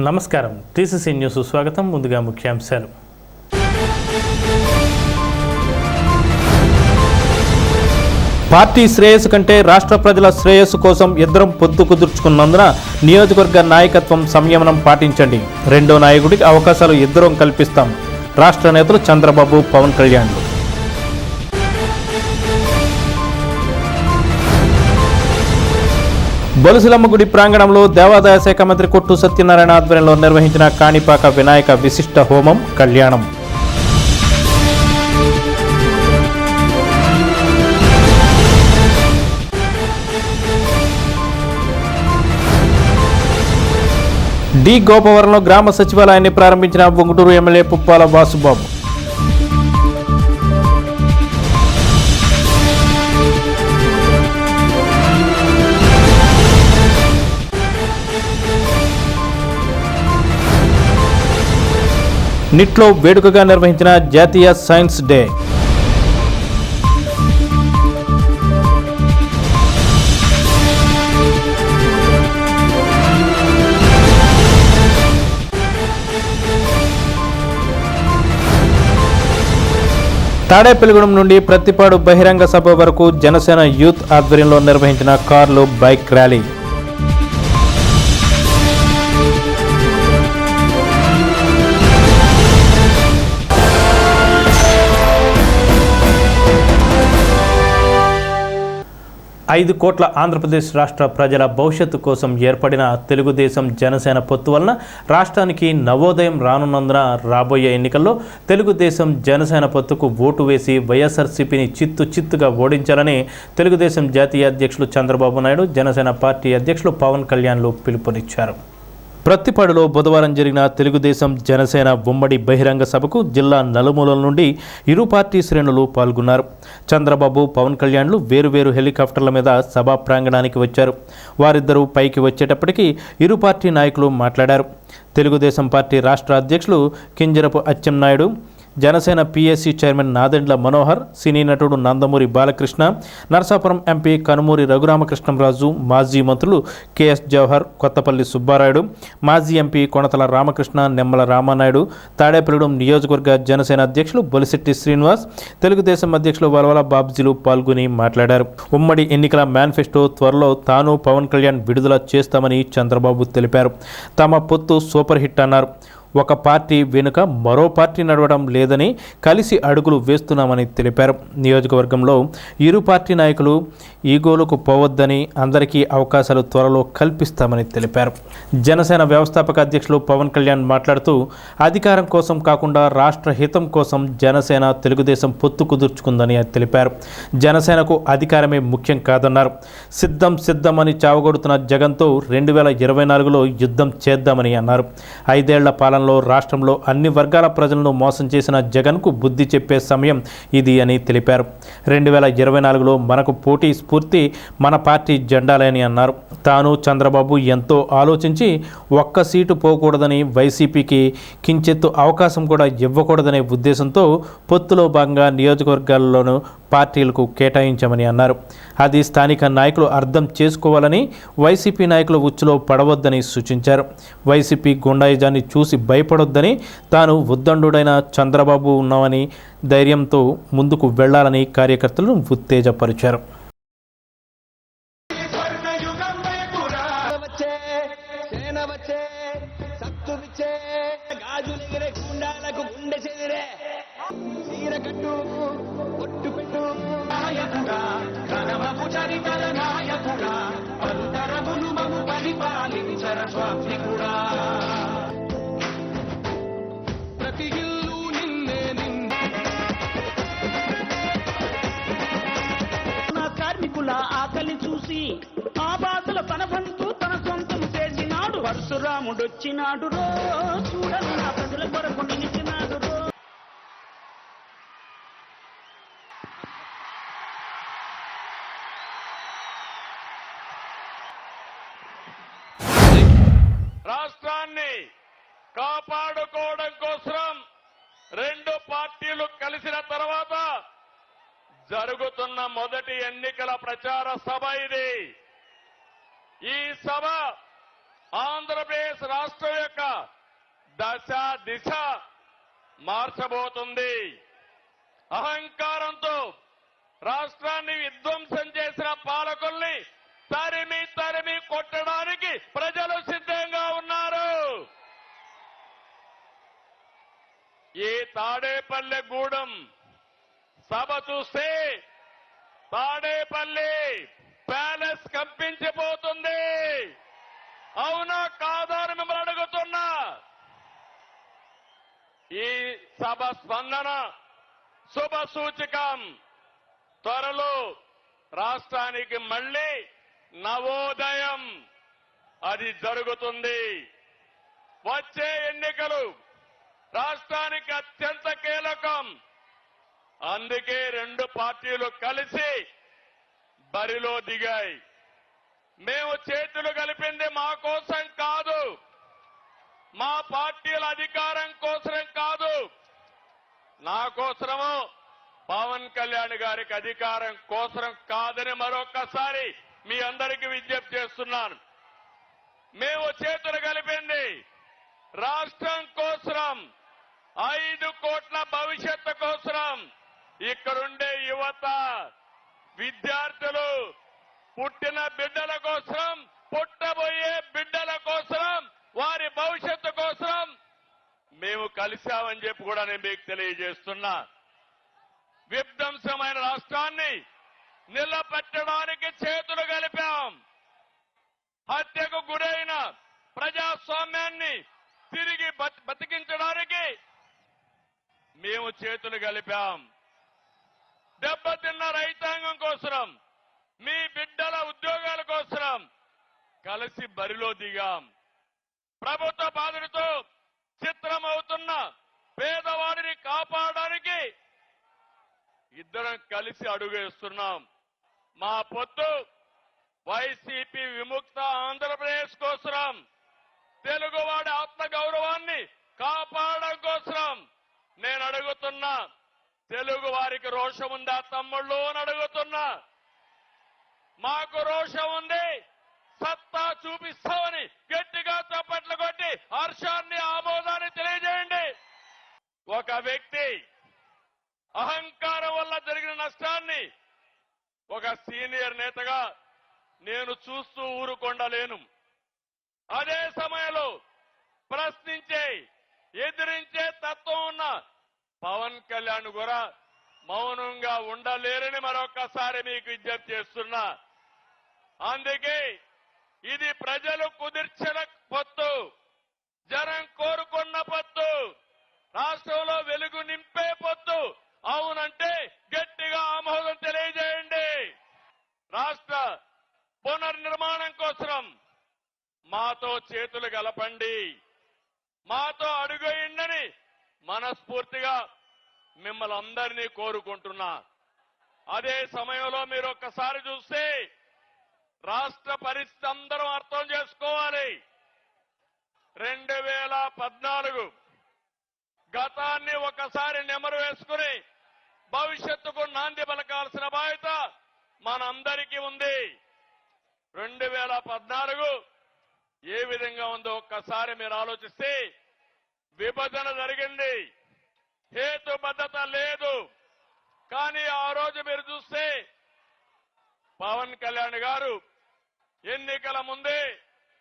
నమస్కారం. TCC news స్వాగతం. ముందుగా ముఖ్యాంశాలు. పార్టీ శ్రేయస్సు కంటే రాష్ట్ర ప్రజల శ్రేయస్సు కోసం ఇద్దరం పొత్తు కుదుర్చుకున్నందున నియోజకవర్గ నాయకత్వం సంయమనం పాటించండి. రెండో నాయకుడికి అవకాశాలు ఇద్దరం కల్పిస్తాం. రాష్ట్ర నేతలు చంద్రబాబు, పవన్ కళ్యాణ్. బొలుసులమ్మ గుడి ప్రాంగణంలో దేవాదాయ శాఖ మంత్రి కొట్టు సత్యనారాయణ ఆధ్వర్యంలో నిర్వహించిన కాణిపాక వినాయక విశిష్ట హోమం కళ్యాణం. డి గోపవరంలో గ్రామ సచివాలయాన్ని ప్రారంభించిన ఉంగుటూరు ఎమ్మెల్యే పుప్పాల వాసుబాబు. నిట్లో వేడుకగా నిర్వహించిన జాతీయ సైన్స్ డే. తాడేపల్లిగూడెం నుండి ప్రత్తిపాడు బహిరంగ సభ వరకు జనసేన యూత్ ఆధ్వర్యంలో నిర్వహించిన కార్లు, బైక్ ర్యాలీ. ఐదు కోట్ల ఆంధ్రప్రదేశ్ రాష్ట్ర ప్రజల భవిష్యత్తు కోసం ఏర్పడిన తెలుగుదేశం జనసేన పొత్తు వలన రాష్ట్రానికి నవోదయం రానున్నందున రాబోయే ఎన్నికల్లో తెలుగుదేశం జనసేన పొత్తుకు ఓటు వేసి వైఎస్ఆర్సీపీని చిత్తుగా ఓడించాలని తెలుగుదేశం జాతీయ అధ్యక్షులు చంద్రబాబు నాయుడు, జనసేన పార్టీ అధ్యక్షులు పవన్ కళ్యాణ్లు పిలుపునిచ్చారు. ప్రత్తిపాడులో బుధవారం జరిగిన తెలుగుదేశం జనసేన ఉమ్మడి బహిరంగ సభకు జిల్లా నలుమూలల నుండి ఇరు పార్టీ శ్రేణులు పాల్గొన్నారు. చంద్రబాబు, పవన్ కళ్యాణ్లు వేరువేరు హెలికాప్టర్ల మీద సభా ప్రాంగణానికి వచ్చారు. వారిద్దరూ పైకి వచ్చేటప్పటికి ఇరు పార్టీ నాయకులు మాట్లాడారు. తెలుగుదేశం పార్టీ రాష్ట్ర అధ్యక్షులు కింజరపు అచ్చెన్నాయుడు, జనసేన పిఎస్సి చైర్మన్ నాదెండ్ల మనోహర్, సినీ నటుడు నందమూరి బాలకృష్ణ, నరసాపురం ఎంపీ కనుమూరి రఘురామకృష్ణంరాజు, మాజీ మంత్రులు కెఎస్ జవహర్, కొత్తపల్లి సుబ్బారాయుడు, మాజీ ఎంపీ కొనతల రామకృష్ణ, నిమ్మల రామానాయుడు, తాడేపల్లిగూడెం నియోజకవర్గ జనసేన అధ్యక్షులు బొలిశెట్టి శ్రీనివాస్, తెలుగుదేశం అధ్యక్షులు వలవల బాబ్జీలు పాల్గొని మాట్లాడారు. ఉమ్మడి ఎన్నికల మేనిఫెస్టో త్వరలో తాను, పవన్ కళ్యాణ్ విడుదల చేస్తామని చంద్రబాబు తెలిపారు. తమ పొత్తు సూపర్ హిట్ అన్నారు. ఒక పార్టీ వెనుక మరో పార్టీ నడవడం లేదని, కలిసి అడుగులు వేస్తున్నామని తెలిపారు. నియోజకవర్గంలో ఇరు పార్టీ నాయకులు ఈగోలకు పోవద్దని, అందరికీ అవకాశాలు త్వరలో కల్పిస్తామని తెలిపారు. జనసేన వ్యవస్థాపక అధ్యక్షులు పవన్ కళ్యాణ్ మాట్లాడుతూ, అధికారం కోసం కాకుండా రాష్ట్ర హితం కోసం జనసేన తెలుగుదేశం పొత్తు కుదుర్చుకుందని తెలిపారు. జనసేనకు అధికారమే ముఖ్యం కాదన్నారు. సిద్ధం అని చావగొడుతున్న జగన్తో 2024లో యుద్ధం చేద్దామని అన్నారు. 5 ఏళ్ల పాలన రాష్ట్రంలో అన్ని వర్గాల ప్రజలను మోసం చేసిన జగన్కు బుద్ధి చెప్పే సమయం ఇది అని తెలిపారు. 2024లో మనకు పోటీ స్ఫూర్తి మన పార్టీ జెండాలని అన్నారు. తాను, చంద్రబాబు ఎంతో ఆలోచించి ఒక్క సీటు పోకూడదని, వైసీపీకి కించెత్తు అవకాశం కూడా ఇవ్వకూడదనే ఉద్దేశంతో పొత్తులో భాగంగా నియోజకవర్గాల్లోనూ పార్టీలకు కేటాయించామని అన్నారు. అది స్థానిక నాయకులు అర్థం చేసుకోవాలని, వైసీపీ నాయకుల ఉచ్చులో పడవద్దని సూచించారు. వైసీపీ గుండాయిజాన్ని చూసి భయపడొద్దని, తాను ఉద్దండుడైన చంద్రబాబు ఉన్నామని ధైర్యంతో ముందుకు వెళ్లాలని కార్యకర్తలను ఉత్తేజపరిచారు. కార్మికుల ఆకలి చూసి ఆ బాధల తన బంధు తన సొంతం చేసినాడు. పరశురాముడొచ్చినాడు రో, చూడను నా ప్రజల కొరకు నిలిచినాడు రో. రాష్ట్రాన్ని కాపాడుకోవడం కోసం రెండు పార్టీలు కలిసిన తర్వాత జరుగుతున్న మొదటి ఎన్నికల ప్రచార సభ ఇది. ఈ సభ ఆంధ్రప్రదేశ్ రాష్ట్రం యొక్క దశ దిశ మార్చబోతుంది. అహంకారంతో రాష్ట్రాన్ని విధ్వంసం చేసిన పాలకుల్ని తరిమి తరిమి కొట్టడానికి ప్రజలు సిద్ధంగా ఉన్నారు. ఈ తాడేపల్లిగూడెం సభ చూస్తే తాడేపల్లి ప్యాలెస్ కంపించిపోతుంది. అవునా కాదా అని మిమ్మల్ని అడుగుతున్నా. ఈ సభ స్పందన శుభ సూచకం. త్వరలో రాష్ట్రానికి మళ్లీ నవోదయం అది జరుగుతుంది. వచ్చే ఎన్నికలు రాష్ట్రానికి అత్యంత కీలకం. అందుకే రెండు పార్టీలు కలిసి బరిలో దిగాయి. మేము చేతులు కలిపింది మా కోసం కాదు, మా పార్టీల అధికారం కోసం కాదు, నా కోసమో పవన్ కళ్యాణ్ గారికి అధికారం కోసం కాదని మరొక్కసారి మీ అందరికీ విజ్ఞప్తి చేస్తున్నాను. మేము చేతులు కలిపింది రాష్ట్రం కోసం, 5 కోట్ల భవిష్యత్తు కోసం. ఇక్కడుండే యువత, విద్యార్థులు, పుట్టిన బిడ్డల కోసం, పుట్టబోయే బిడ్డల కోసం, వారి భవిష్యత్తు కోసం మేము కలిశామని చెప్పి కూడా నేను మీకు తెలియజేస్తున్నా. విధ్వంసమైన రాష్ట్రాన్ని నిలబెట్టడానికి చేతులు కలిపాం. హత్యకు గురైన ప్రజాస్వామ్యాన్ని తిరిగి బతికించడానికి మేము చేతులు కలిపాం. దెబ్బతిన్న రైతాంగం కోసం, మీ బిడ్డల ఉద్యోగాల కోసం కలిసి బరిలో దిగాం. ప్రభుత్వ బాధలతో చిత్రమవుతున్న పేదవాడిని కాపాడడానికి ఇద్దరం కలిసి అడుగేస్తున్నాం. మా పొత్తు వైసీపీ విముక్త ఆంధ్రప్రదేశ్ కోసం, తెలుగువాడి ఆత్మ గౌరవాన్ని కాపాడడం కోసం. నేను అడుగుతున్నా, తెలుగు వారికి రోషం ఉందా తమ్ముళ్ళు అని అడుగుతున్నా. మాకు రోషం ఉంది, సత్తా చూపిస్తామని గట్టిగా చప్పట్లు కొట్టి హర్షాన్ని, ఆమోదాన్ని తెలియజేయండి. ఒక వ్యక్తి అహంకారం వల్ల జరిగిన నష్టాన్ని ఒక సీనియర్ నేతగా నేను చూస్తూ ఊరుకొండలేను. అదే సమయంలో ప్రశ్నించే, ఎదిరించే తత్వం ఉన్న పవన్ కళ్యాణ్ కూడా మౌనంగా ఉండలేరని మరొకసారి మీకు విజ్ఞప్తి చేస్తున్నా. అందుకే ఇది ప్రజలు కుదిర్చిన పొత్తు, జనం కోరుకున్న పొత్తు, రాష్ట్రంలో వెలుగు నింపే పొత్తు. అవునంటే గట్టిగా ఆమోదం తెలియజేయండి. రాష్ట్ర పునర్నిర్మాణం కోసం మాతో చేతులు కలపండి, మాతో అడుగేయండి మనస్ఫూర్తిగా మిమ్మల్ని అందరినీ కోరుకుంటున్నా. అదే సమయంలో మీరు ఒక్కసారి చూస్తే రాష్ట్ర పరిస్థితి అందరం అర్థం చేసుకోవాలి. 2014 గతాన్ని ఒకసారి నెమరు వేసుకుని భవిష్యత్తుకు నాంది పలకాల్సిన బాధ్యత మనందరికీ ఉంది. 2014 ఏ విధంగా ఉందో ఒక్కసారి మీరు ఆలోచిస్తే, విభజన జరిగింది, హేతుబద్ధత లేదు. కానీ ఆ రోజు మీరు చూస్తే పవన్ కళ్యాణ్ గారు ఎన్నికల ముందే,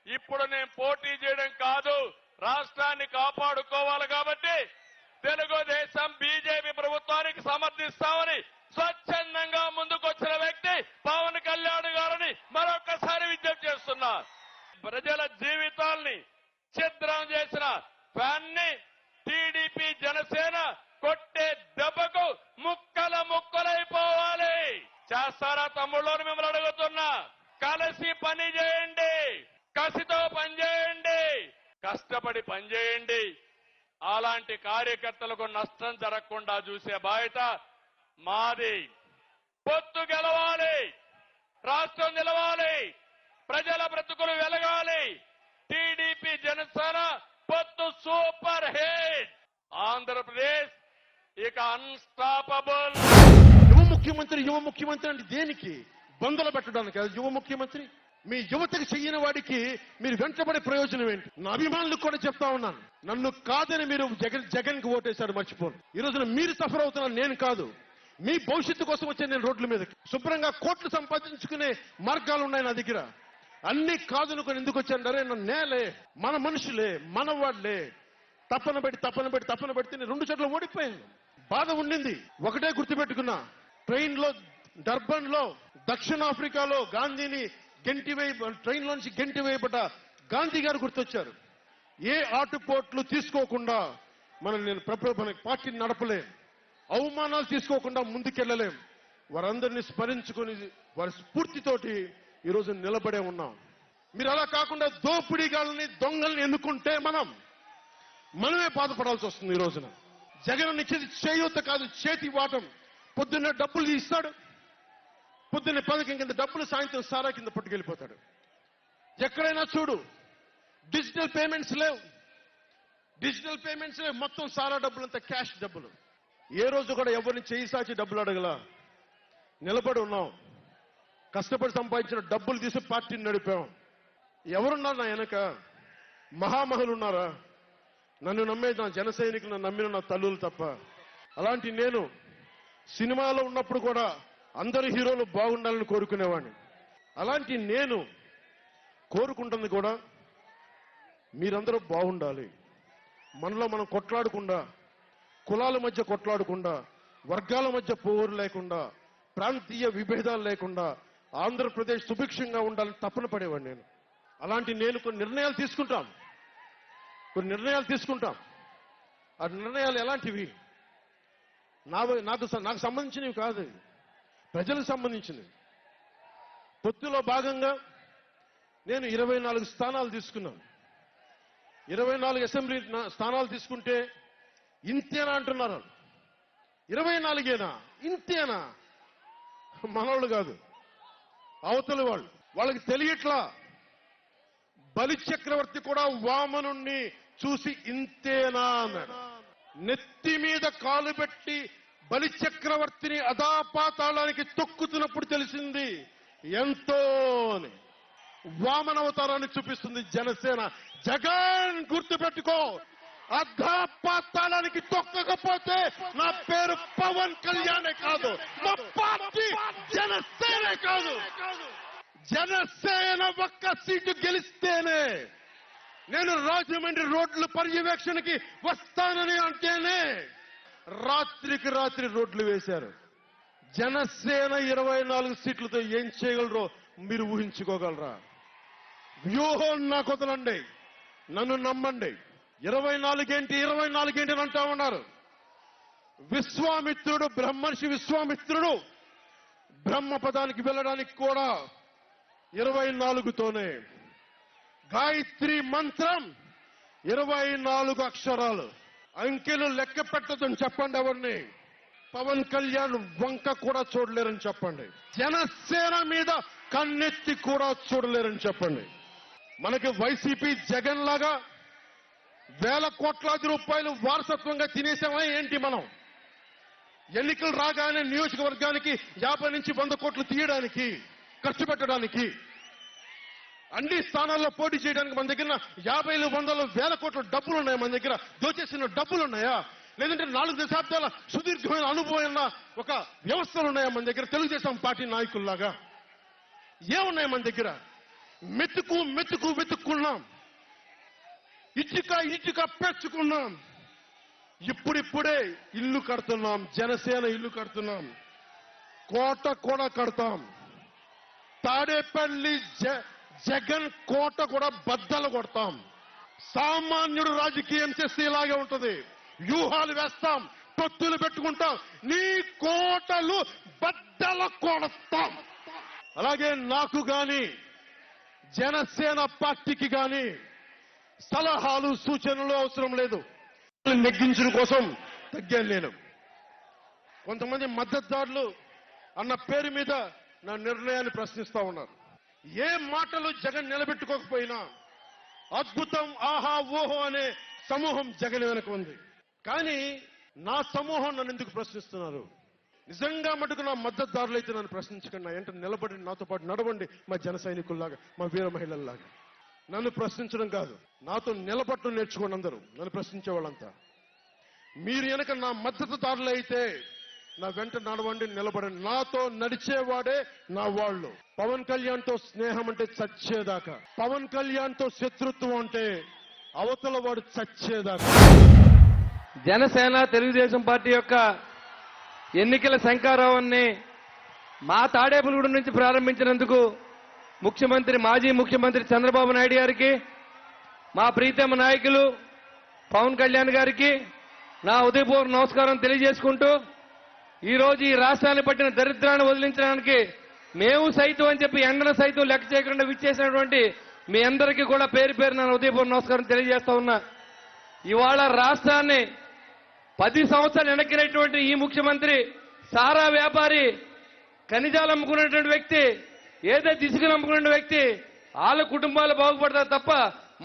ఇప్పుడు నేను పోటీ చేయడం కాదు, రాష్ట్రాన్ని కాపాడుకోవాలి కాబట్టి తెలుగుదేశం బీజేపీ ప్రభుత్వానికి సమర్థిస్తామని స్వచ్ఛందంగా ముందుకొచ్చిన వ్యక్తి పవన్ కళ్యాణ్ గారిని మరొకసారి విజ్ఞప్తి చేస్తున్నా. ప్రజల జీవితాల్ని ఛిద్రం చేసిన ఫ్యాన్ని టీడీపీ జనసేన కొట్టే దెబ్బకు ముక్కలైపోవాలి. చేస్తారా తమ్ముళ్ళు అని మిమ్మల్ని అడుగుతున్నా. కలిసి పని చేయండి, కసితో పనిచేయండి, కష్టపడి పనిచేయండి. అలాంటి కార్యకర్తలకు నష్టం జరగకుండా చూసే బాధ్యత మాది. పొత్తు గెలవాలి, రాష్ట్రం నిలవాలి, ప్రజల బ్రతుకులు వెలగాలి. టీడీపీ జనసేన పొత్తు సూపర్ హిట్. ఆంధ్రప్రదేశ్ ఇక అన్స్టాపబుల్. యువ ముఖ్యమంత్రి అంటే దేనికి? బంధులు పెట్టడానికి యువ ముఖ్యమంత్రి. మీ యువతకు చెయ్యని వాడికి మీరు వెంటబడే ప్రయోజనం ఏంటి? నా అభిమానులకు కూడా చెప్తా ఉన్నాను, నన్ను కాదని మీరు జగన్ కి ఓటేశారు మర్చిపోను. ఈ రోజున మీరు సఫర్ అవుతున్నారు, నేను కాదు. మీ భవిష్యత్తు కోసం వచ్చే నేను రోడ్ల మీదకి శుభ్రంగా కోట్లు సంపాదించుకునే మార్గాలు ఉన్నాయి నా దగ్గర. అన్ని కాదనుకొని ఎందుకు వచ్చానంటే నన్ను నేలే, మన మనుషులే, మన వాళ్లే తప్పన పెడితే నేను 2 చోట్ల ఓడిపోయాను. బాధ ఉండింది. ఒకటే గుర్తుపెట్టుకున్నా, ట్రైన్ లో డర్బన్ లో దక్షిణాఫ్రికాలో గాంధీని ట్రైన్ లోంచి గెంటి వేయబడ్డ గాంధీ గారు గుర్తొచ్చారు. ఏ ఆటుపోట్లు తీసుకోకుండా మన పార్టీని నడపలేం, అవమానాలు తీసుకోకుండా ముందుకెళ్లలేం. వారందరినీ స్మరించుకొని వారి స్ఫూర్తితోటి ఈ రోజు నిలబడే ఉన్నాం. మీరు అలా కాకుండా దోపిడీగాళ్ళని దొంగల్ని ఎన్నుకుంటే మనమే బాధపడాల్సి వస్తుంది. ఈ రోజున జగన్ ఇచ్చేది చేయూత కాదు, చేతి వాటం. పొద్దున్నే డబ్బులు ఇస్తాడు, పొద్దున్నే పథకం కింద డబ్బులు, సాయంత్రం సారా కింద పట్టుకెళ్ళిపోతాడు. ఎక్కడైనా చూడు, డిజిటల్ పేమెంట్స్ లేవు, మొత్తం సారా డబ్బులంతా క్యాష్ డబ్బులు. ఏ రోజు కూడా ఎవరిని చేయి సాచి డబ్బులు అడగలా. నిలబడి ఉన్నాం, కష్టపడి సంపాదించిన డబ్బులు తీసి పార్టీని నడిపాం. ఎవరున్నారు నా వెనక? మహామహులు ఉన్నారా? నన్ను నమ్మే నా జన సైనికులు, నన్ను నమ్మిన నా తల్లులు తప్ప. అలాంటి నేను సినిమాలో ఉన్నప్పుడు కూడా అందరు హీరోలు బాగుండాలని కోరుకునేవాడిని. అలాంటి నేను కోరుకుంటుంది కూడా మీరందరూ బాగుండాలి. మనలో మనం కొట్లాడకుండా, కులాల మధ్య కొట్లాడకుండా, వర్గాల మధ్య పోరు లేకుండా, ప్రాంతీయ విభేదాలు లేకుండా ఆంధ్రప్రదేశ్ సుభిక్షంగా ఉండాలని తపన పడేవాడిని నేను. అలాంటి నేను కొన్ని నిర్ణయాలు తీసుకుంటాం. ఆ నిర్ణయాలు ఎలాంటివి? నాకు సంబంధించినవి కాదు, ప్రజలకు సంబంధించినవి. పొత్తులో భాగంగా నేను 24 స్థానాలు తీసుకున్నాను. 24 అసెంబ్లీ స్థానాలు తీసుకుంటే ఇంతేనా అంటున్నారు. 24ఏనా? ఇంతేనా? మనోళ్ళు కాదు, అవతల వాళ్ళకి తెలియట్లా. బలి చక్రవర్తి కూడా వామనుణ్ణి చూసి ఇంతేనా అన్నాడు. నెత్తి మీద కాలు పెట్టి బలి చక్రవర్తిని అధాపాతాళానికి తొక్కుతున్నప్పుడు తెలిసింది ఎంతో అని. వామనవతారాన్ని చూపిస్తుంది జనసేన. జగన్ గుర్తుపెట్టుకో, అధాపాతాళానికి తొక్కకపోతే నా పేరు పవన్ కళ్యాణే కాదు, మా పార్టీ జనసేనే కాదు. జనసేన ఒక్క సీటు గెలిస్తేనే నేను రాజమండ్రి రోడ్ల పర్యవేక్షణకి వస్తానని అంటేనే రాత్రికి రాత్రి రోడ్లు వేశారు. జనసేన 24 సీట్లతో ఏం చేయగలరో మీరు ఊహించుకోగలరా? వ్యూహం నాకు వదలండి, నన్ను నమ్మండి. 24 ఏంటి అని అంటా ఉన్నారు. విశ్వామిత్రుడు, బ్రహ్మర్షి విశ్వామిత్రుడు బ్రహ్మపదానికి వెళ్ళడానికి కూడా 24తోనే. గాయత్రి మంత్రం 24 అక్షరాలు. అంకెలు లెక్క పెట్టదని చెప్పండి ఎవరిని. పవన్ కళ్యాణ్ వంక కూడా చూడలేరని చెప్పండి. జనసేన మీద కన్నెత్తి కూడా చూడలేరని చెప్పండి. మనకి వైసీపీ జగన్ లాగా వేల కోట్లాది రూపాయలు వారసత్వంగా తినేసామా ఏంటి? మనం ఎన్నికలు రాగానే నియోజకవర్గానికి 50 నుంచి 100 కోట్లు తీయడానికి, ఖర్చు పెట్టడానికి, అన్ని స్థానాల్లో పోటీ చేయడానికి మన దగ్గర 50లు 100లు వేల కోట్ల డబ్బులు ఉన్నాయా? మన దగ్గర దోచేసిన డబ్బులు ఉన్నాయా? లేదంటే 4 దశాబ్దాల సుదీర్ఘమైన అనుభవం ఒక వ్యవస్థలు ఉన్నాయా మన దగ్గర? తెలుగుదేశం పార్టీ నాయకుల్లాగా ఏమున్నాయి మన దగ్గర? వెతుక్కున్నాం, ఇటుక పెంచుకున్నాం. ఇప్పుడిప్పుడే ఇల్లు కడుతున్నాం, జనసేన ఇల్లు కడుతున్నాం, కోట కూడా కడతాం. తాడేపల్లి జగన్ కోట కూడా బద్దలు కొడతాం. సామాన్యుడు రాజకీయం చేస్తే ఇలాగే ఉంటది. వ్యూహాలు వేస్తాం, పొత్తులు పెట్టుకుంటాం, నీ కోటలు బద్దలు కొడతాం. అలాగే నాకు గాని జనసేన పార్టీకి గాని సలహాలు సూచనలు అవసరం లేదు. నెగ్గించడం కోసం తగ్గాను నేను. కొంతమంది మద్దతుదారులు అన్న పేరు మీద నా నిర్ణయాన్ని ప్రశ్నిస్తా ఉన్నారు. ఏ మాటలు జగన్ నిలబెట్టుకోకపోయినా అద్భుతం, ఆహా, ఓహో అనే సమూహం జగన్ వెనక ఉంది. కానీ నా సమూహం నన్ను ఎందుకు ప్రశ్నిస్తున్నారు? నిజంగా మటుకు నా మద్దతుదారులు అయితే నన్ను ప్రశ్నించకండి, నా వెంట నిలబడి నాతో పాటు నడవండి, మా జన సైనికుల్లాగా, మా వీర మహిళల్లాగా. నన్ను ప్రశ్నించడం కాదు, నాతో నిలబడటం నేర్చుకోండి అందరూ, నన్ను ప్రశ్నించే వాళ్ళంతా. మీరు వెనక నా మద్దతుదారులు అయితే నా వెంట నడవండి, నిలబడండి. నాతో నడిచేవాడే నా వాళ్ళు. పవన్ కళ్యాణ్ తో స్నేహం అంటే చచ్చేదాకా, పవన్ కళ్యాణ్ తో శత్రుత్వం అంటే అవతల వాడు చచ్చేదాకా. జనసేన తెలుగుదేశం పార్టీ యొక్క ఎన్నికల శంఖారావాన్ని మా తాడేపల్లిగూడెం నుంచి ప్రారంభించినందుకు మాజీ ముఖ్యమంత్రి చంద్రబాబు నాయుడు గారికి, మా ప్రీతమ నాయకులు పవన్ కళ్యాణ్ గారికి నా ఉదయపూర్వక నమస్కారం తెలియజేసుకుంటూ, ఈరోజు ఈ రాష్ట్రాన్ని పట్టిన దరిద్రాన్ని వదిలించడానికి మేము సైతం అని చెప్పి ఎండన సైతం లెక్క చేయకుండా విచ్చేసినటువంటి మీ అందరికీ కూడా పేరు పేరు నా ఉదయపూర్వక నమస్కారం తెలియజేస్తా ఉన్నా. ఇవాళ రాష్ట్రాన్ని 10 సంవత్సరాలు వెనక్కినటువంటి ఈ ముఖ్యమంత్రి సారా వ్యాపారి, ఖనిజాలు అమ్ముకున్నటువంటి వ్యక్తి, ఏదైతే ఇసుకలు అమ్ముకున్న వ్యక్తి, వాళ్ళ కుటుంబాలు బాగుపడతారు తప్ప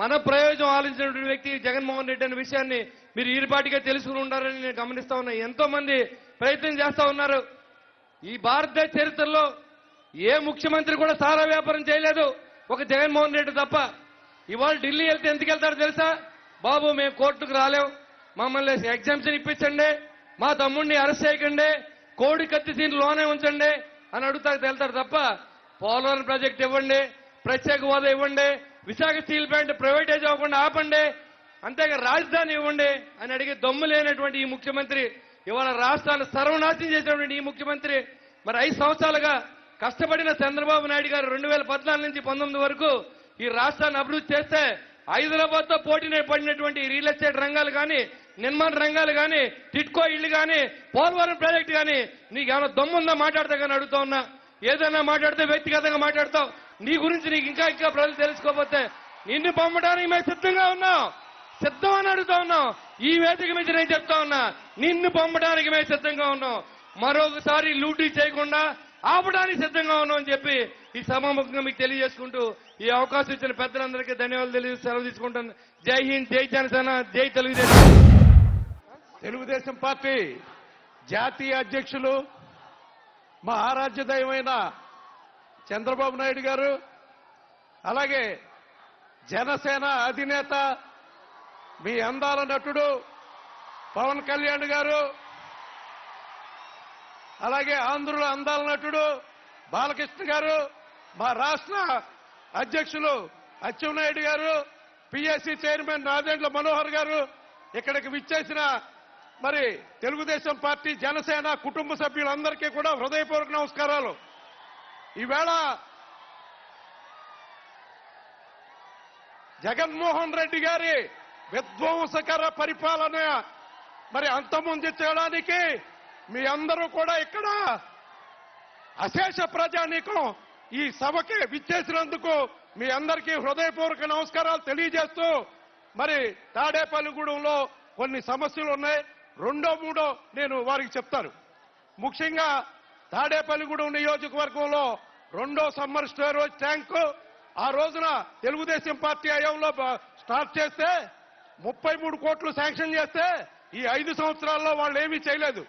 మన ప్రయోజనం ఆలోచించినటువంటి వ్యక్తి జగన్మోహన్ రెడ్డి అనే విషయాన్ని మీరు ఈరిపాటిగా తెలుసుకుని ఉండాలని నేను గమనిస్తా ఉన్నా. ఎంతో మంది ప్రయత్నం చేస్తా ఉన్నారు. ఈ భారతదేశ చరిత్రలో ఏ ముఖ్యమంత్రి కూడా సారా వ్యాపారం చేయలేదు, ఒక జగన్మోహన్ రెడ్డి తప్ప. ఇవాళ ఢిల్లీ వెళ్తే ఎందుకు వెళ్తారో తెలుసా? బాబు మేము కోర్టుకు రాలేం, మమ్మల్ని ఎగ్జామ్షన్ ఇప్పించండి, మా తమ్ముడిని అరెస్ట్ చేయకండి, కోడి కత్తి సీన్ లోనే ఉంచండి అని అడుగుతాకు వెళ్తారు తప్ప పోలవరం ప్రాజెక్ట్ ఇవ్వండి, ప్రత్యేక హోదా ఇవ్వండి, విశాఖ స్టీల్ ప్లాంట్ ప్రైవేటైజ్ అవ్వకుండా ఆపండి, అంతేగా రాజధాని ఇవ్వండి అని అడిగి దమ్ము లేనటువంటి ఈ ముఖ్యమంత్రి, ఇవాళ రాష్ట్రాన్ని సర్వనాశనం చేసినటువంటి ఈ ముఖ్యమంత్రి, మరి 5 సంవత్సరాలుగా కష్టపడిన చంద్రబాబు నాయుడు గారు 2014 నుంచి 19 వరకు ఈ రాష్ట్రాన్ని అభివృద్ధి చేస్తే హైదరాబాద్ తో పోటీ పడినటువంటి రియల్ ఎస్టేట్ రంగాలు కానీ, నిర్మాణ రంగాలు కానీ, టిట్కో ఇళ్లు కానీ, పోలవరం ప్రాజెక్టు కానీ నీకు ఏమైనా దమ్ముందా మాట్లాడతా కానీ అడుగుతా ఉన్నా. ఏదైనా మాట్లాడితే వ్యక్తిగతంగా మాట్లాడతావు. నీ గురించి నీకు ఇంకా ప్రజలు తెలుసుకోకపోతే నిన్ను పంపడానికి మేము సిద్ధంగా ఉన్నాం, సిద్ధం అని అడుగుతా ఉన్నాం. ఈ వేదిక మీద నేను చెప్తా ఉన్నా, నిన్ను పంపడానికి మేము సిద్ధంగా ఉన్నాం, మరొకసారి లూటీ చేయకుండా ఆపడానికి సిద్ధంగా ఉన్నాం అని చెప్పి ఈ సభాముఖంగా మీకు తెలియజేసుకుంటూ ఈ అవకాశం ఇచ్చిన పెద్దలందరికీ ధన్యవాదాలు తెలియజేసి సెలవు తీసుకుంటాను. జై హింద్, జై జనసేన, జై తెలుగుదేశం. తెలుగుదేశం పార్టీ జాతీయ అధ్యక్షులు మా ఆరాధ్య దైవమైన చంద్రబాబు నాయుడు గారు, అలాగే జనసేన అధినేత మీ అందాల నటుడు పవన్ కళ్యాణ్ గారు, అలాగే ఆంధ్రుల అందాల నటుడు బాలకృష్ణ గారు, మా రాష్ట్ర అధ్యక్షులు అచ్చెన్నాయుడు గారు, పిఎస్సి చైర్మన్ నాదెండ్ల మనోహర్ గారు, ఇక్కడికి విచ్చేసిన మరి తెలుగుదేశం పార్టీ జనసేన కుటుంబ సభ్యులందరికీ కూడా హృదయపూర్వక నమస్కారాలు. ఈవేళ జగన్మోహన్ రెడ్డి గారి విధ్వంసకర పరిపాలన మరి అంతమొందించడానికి మీ అందరూ కూడా ఇక్కడ అశేష ప్రజానీకం ఈ సభకి విచ్చేసినందుకు మీ అందరికీ హృదయపూర్వక నమస్కారాలు తెలియజేస్తూ, మరి తాడేపల్లిగూడెంలో కొన్ని సమస్యలు ఉన్నాయి, 2, 3 నేను వారికి చెప్తాను. ముఖ్యంగా తాడేపల్లిగూడెం నియోజకవర్గంలో 2వ సమ్మర్ స్టోరేజ్ ట్యాంకు ఆ రోజున తెలుగుదేశం పార్టీ హయాంలో స్టార్ట్ చేస్తే 33 కోట్లు శాంక్షన్ చేస్తే ఈ 5 సంవత్సరాల్లో వాళ్ళు ఏమీ చేయలేదు.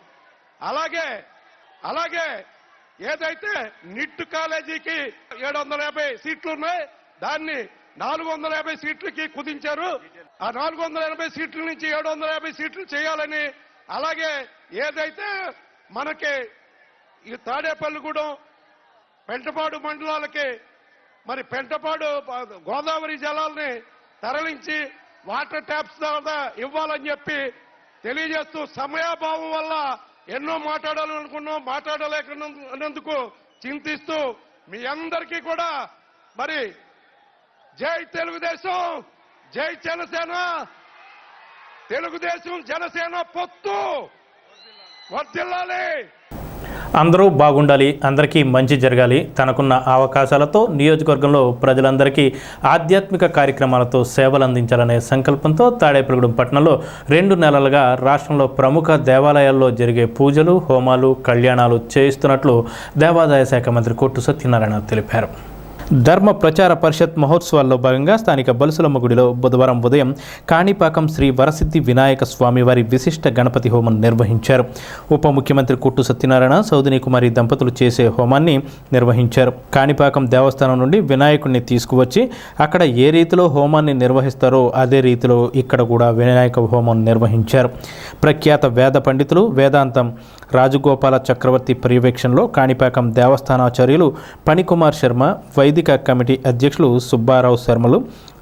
అలాగే ఏదైతే నిట్ కాలేజీకి 750 సీట్లు ఉన్నాయి, దాన్ని 450 సీట్లకి కుదించారు. ఆ 480 సీట్ల నుంచి 750 సీట్లు చేయాలని, అలాగే ఏదైతే మనకి ఈ తాడేపల్లిగూడెం పెంటపాడు మండలాలకి మరి పెంటపాడు గోదావరి జలాల్ని తరలించి వాటర్ ట్యాప్స్ ద్వారా ఇవ్వాలని చెప్పి తెలియజేస్తూ, సమయాభావం వల్ల ఎన్నో మాట్లాడాలనుకున్నాం, మాట్లాడలేకున్నందుకు చింతిస్తూ మీ అందరికీ కూడా మరి జై తెలుగుదేశం, జై జనసేన, తెలుగుదేశం జనసేన పొత్తు వర్ధిల్లాలి. అందరూ బాగుండాలి, అందరికీ మంచి జరగాలి, తనకున్న అవకాశాలతో నియోజకవర్గంలో ప్రజలందరికీ ఆధ్యాత్మిక కార్యక్రమాలతో సేవలు అందించాలనే సంకల్పంతో తాడేపల్లిగూడెం పట్టణంలో 2 నెలలుగా రాష్ట్రంలో ప్రముఖ దేవాలయాల్లో జరిగే పూజలు, హోమాలు, కళ్యాణాలు చేయిస్తున్నట్లు దేవాదాయ శాఖ మంత్రి కొట్టు సత్యనారాయణ తెలిపారు. ధర్మ ప్రచార పరిషత్ మహోత్సవాల్లో భాగంగా స్థానిక బలుసులమ్మ గుడిలో బుధవారం ఉదయం కాణిపాకం శ్రీ వరసిద్ధి వినాయక స్వామివారి విశిష్ట గణపతి హోమం నిర్వహించారు. ఉప ముఖ్యమంత్రి కుట్టు సత్యనారాయణ, సౌదిని కుమారి దంపతులు చేసే హోమాన్ని నిర్వహించారు. కాణిపాకం దేవస్థానం నుండి వినాయకుడిని తీసుకువచ్చి అక్కడ ఏ రీతిలో హోమాన్ని నిర్వహిస్తారో అదే రీతిలో ఇక్కడ కూడా వినాయక హోమం నిర్వహించారు. ప్రఖ్యాత వేద పండితులు వేదాంతం రాజగోపాల చక్రవర్తి పర్యవేక్షణలో కాణిపాకం దేవస్థానాచార్యులు పణికుమార్ శర్మ, వైదిక కమిటీ అధ్యక్షులు సుబ్బారావు శర్మలు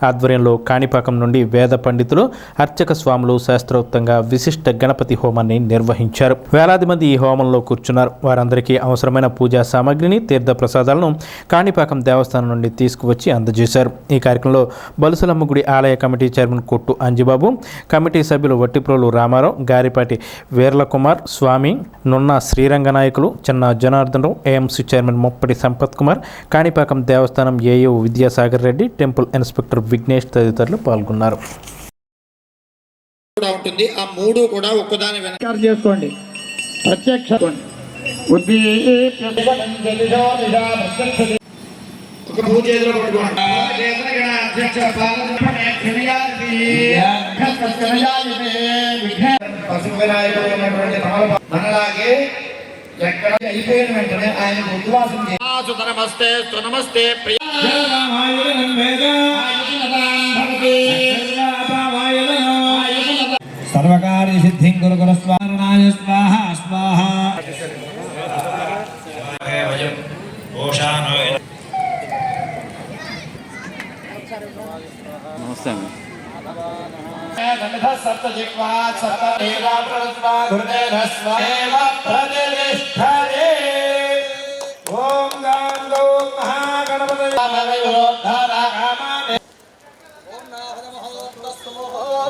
ఆధ్వర్యంలో కాణిపాకం నుండి వేద పండితులు, అర్చక స్వాములు శాస్త్రోక్తంగా విశిష్ట గణపతి హోమాన్ని నిర్వహించారు. వేలాది మంది ఈ హోమంలో కూర్చున్నారు. వారందరికీ అవసరమైన పూజా సామాగ్రిని, తీర్థ ప్రసాదాలను కాణిపాకం దేవస్థానం నుండి తీసుకువచ్చి అందజేశారు. ఈ కార్యక్రమంలో బలుసులమ్మ గుడి ఆలయ కమిటీ చైర్మన్ కొట్టు అంజిబాబు, కమిటీ సభ్యులు వట్టిప్రోలు రామారావు, గారిపాటి వీర్లకుమార్, స్వామి, నున్న శ్రీరంగనాయకులు, చిన్న జనార్దనరావు, ఏఎంసీ చైర్మన్ ముప్పటి సంపత్ కుమార్, కాణిపాకం దేవస్థానం AU Vidyasagar Reddy, temple inspector Vignesh తదితరులు పాల్గొన్నారు. ఉంటుంది. ఆ మూడు కూడా ఒక్కదాని వెనక చేసుకోండి. ప్రత్యక్ష ఒక పూజ చేతిలో పట్టుకోండి. పసుపు వినాయకుడు ఉన్నటువంటి మనలాగే ఎక్కడ అయిపోయిన వెంటనే ఆయన ఉద్వాసం నమస్తే నమస్తే సర్వకార్య సిద్ధిం గురు గురు స్వారణాయ స్వాహ స్వాహ.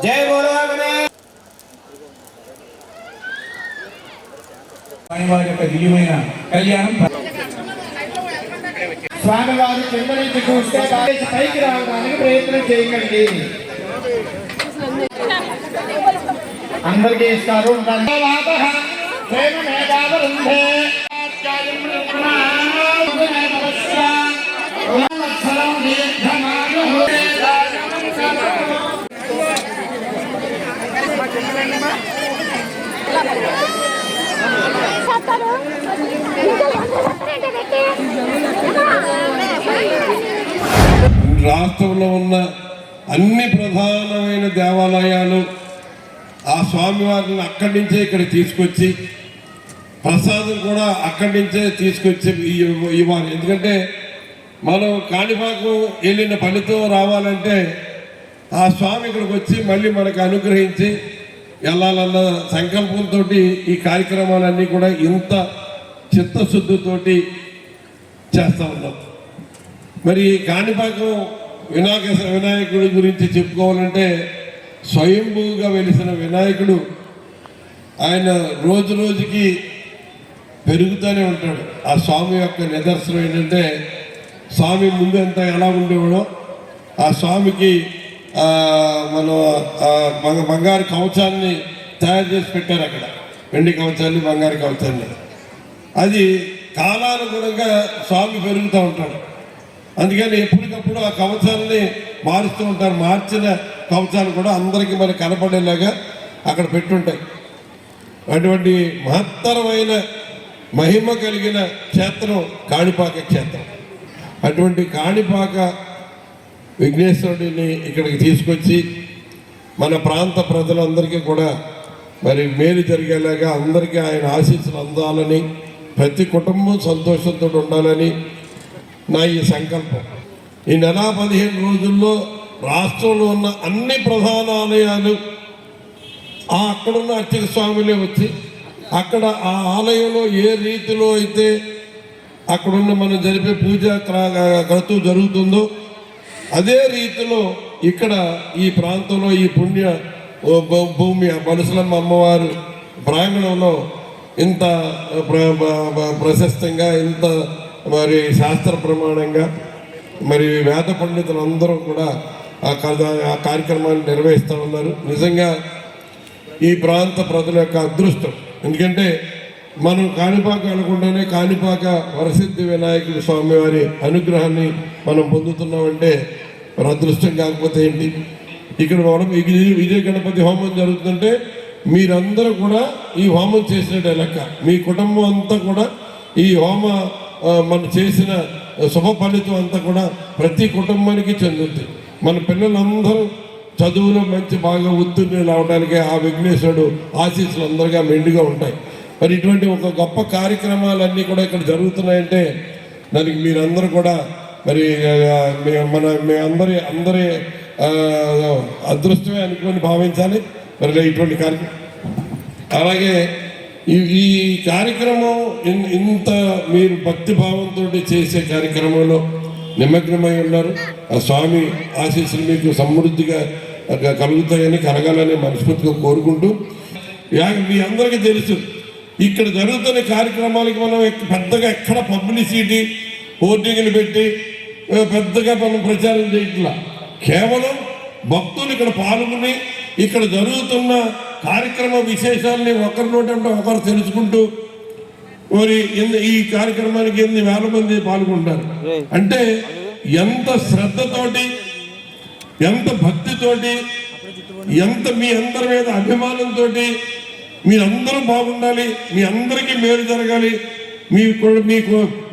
జై బోలో వారి యొక్క దివ్యమైన కళ్యాణం. స్వామివారి కింద నుంచి చూస్తే పైకి రావడానికి ప్రయత్నం చేయకండి. అందరికీ ఇస్తారు. రాష్ట్రంలో ఉన్న అన్ని ప్రధానమైన దేవాలయాలు ఆ స్వామివారిని అక్కడి నుంచే ఇక్కడ తీసుకొచ్చి ప్రసాదం కూడా అక్కడి నుంచే తీసుకొచ్చి ఇవ్వాలి. ఎందుకంటే మనం కాణిపాకం వెళ్ళిన ఫలితం రావాలంటే ఆ స్వామి ఇక్కడికి వచ్చి మళ్ళీ మనకు అనుగ్రహించి వెళ్ళాలన్న సంకల్పంతో ఈ కార్యక్రమాలన్నీ కూడా ఇంత చిత్తశుద్ధితోటి చేస్తూ ఉన్నాం. మరి కాణిపాకం వినాయకుడి గురించి చెప్పుకోవాలంటే స్వయంభూగా వెలిసిన వినాయకుడు ఆయన రోజు రోజుకి పెరుగుతూనే ఉంటాడు. ఆ స్వామి యొక్క నిదర్శనం ఏంటంటే స్వామి ముందు ఎంత ఎలా ఉండేవాడో ఆ స్వామికి మన బంగారు కవచాన్ని తయారు చేసి పెట్టారు అక్కడ. వెండి కవచాన్ని, బంగారు కవచాన్ని. అది కాలానుగుణంగా స్వామి పెరుగుతూ ఉంటాడు. అందుకని ఎప్పటికప్పుడు ఆ కవచాలని మారుస్తూ ఉంటారు. మార్చిన కవచాలు కూడా అందరికీ మనకు కనపడేలాగా అక్కడ పెట్టుంటాయి. అటువంటి మహత్తరమైన మహిమ కలిగిన క్షేత్రం కాణిపాక క్షేత్రం. అటువంటి కాణిపాక విఘ్నేశ్వరుడిని ఇక్కడికి తీసుకొచ్చి మన ప్రాంత ప్రజలందరికీ కూడా మరి మేలు జరిగేలాగా అందరికీ ఆయన ఆశీస్సులు అందాలని, ప్రతి కుటుంబం సంతోషంతో ఉండాలని నా ఈ సంకల్పం. ఈ నెల 15 రోజుల్లో రాష్ట్రంలో ఉన్న అన్ని ప్రధాన ఆలయాలు అక్కడున్న అర్చక స్వామిలే వచ్చి అక్కడ ఆ ఆలయంలో ఏ రీతిలో అయితే అక్కడున్న మనం జరిపే పూజ క్రతువు జరుగుతుందో అదే రీతిలో ఇక్కడ ఈ ప్రాంతంలో ఈ పుణ్య భూమి బలుసులమ్మ అమ్మవారు ప్రాంగణంలో ఇంత ప్రశస్తంగా, ఇంత మరి శాస్త్ర ప్రమాణంగా మరి వేద పండితులందరూ కూడా ఆ కార్యక్రమాన్ని నిర్వహిస్తూ ఉన్నారు. నిజంగా ఈ ప్రాంత ప్రజల యొక్క అదృష్టం. ఎందుకంటే మనం కాణిపాక వెళ్ళకుండానే కాణిపాక వరసిద్ధి వినాయకుడి స్వామివారి అనుగ్రహాన్ని మనం పొందుతున్నామంటే మన అదృష్టం కాకపోతే ఏంటి? ఇక్కడ మనం విజయ గణపతి హోమం జరుగుతుందంటే మీరందరూ కూడా ఈ హోమం చేసినట్టే లెక్క. మీ కుటుంబం అంతా కూడా ఈ మనం చేసిన శుభ ఫలితం అంతా కూడా ప్రతి కుటుంబానికి చెందుతుంది. మన పిల్లలందరూ చదువులో మంచి బాగా ఉత్తీర్ణులు అవడానికి ఆ విఘ్నేశ్వరుడు ఆశీస్సులు అందరిగా మెండుగా ఉంటాయి. మరి ఇటువంటి ఒక గొప్ప కార్యక్రమాలన్నీ కూడా ఇక్కడ జరుగుతున్నాయంటే దానికి మీరందరూ కూడా మరి అందరి అదృష్టమే అనుకొని భావించాలి. మరి ఇటువంటి కార్యక్రమం అలాగే ఈ కార్యక్రమం ఇంత మీరు భక్తిభావంతో చేసే కార్యక్రమంలో నిమగ్నమై ఉన్నారు. ఆ స్వామి ఆశీస్సులు మీకు సమృద్ధిగా కలుగుతాయని కలగాలని మనస్ఫూర్తిగా కోరుకుంటూ, మీ అందరికీ తెలుసు ఇక్కడ జరుగుతున్న కార్యక్రమాలకి మనం పెద్దగా ఎక్కడ పబ్లిసిటీ హోర్డింగ్లు పెట్టి పెద్దగా మనం ప్రచారం చేయట్లా. కేవలం భక్తులు ఇక్కడ పాల్గొని ఇక్కడ జరుగుతున్న కార్యక్రమ విశేషాలని ఒకరి నోటంటే ఒకరు తెలుసుకుంటూ మరి ఈ కార్యక్రమానికి 8,000 మంది పాల్గొంటారు అంటే ఎంత శ్రద్ధతోటి, ఎంత భక్తితోటి, ఎంత మీ అందరి మీద అభిమానంతో మీరందరూ బాగుండాలి, మీ అందరికీ మేలు జరగాలి,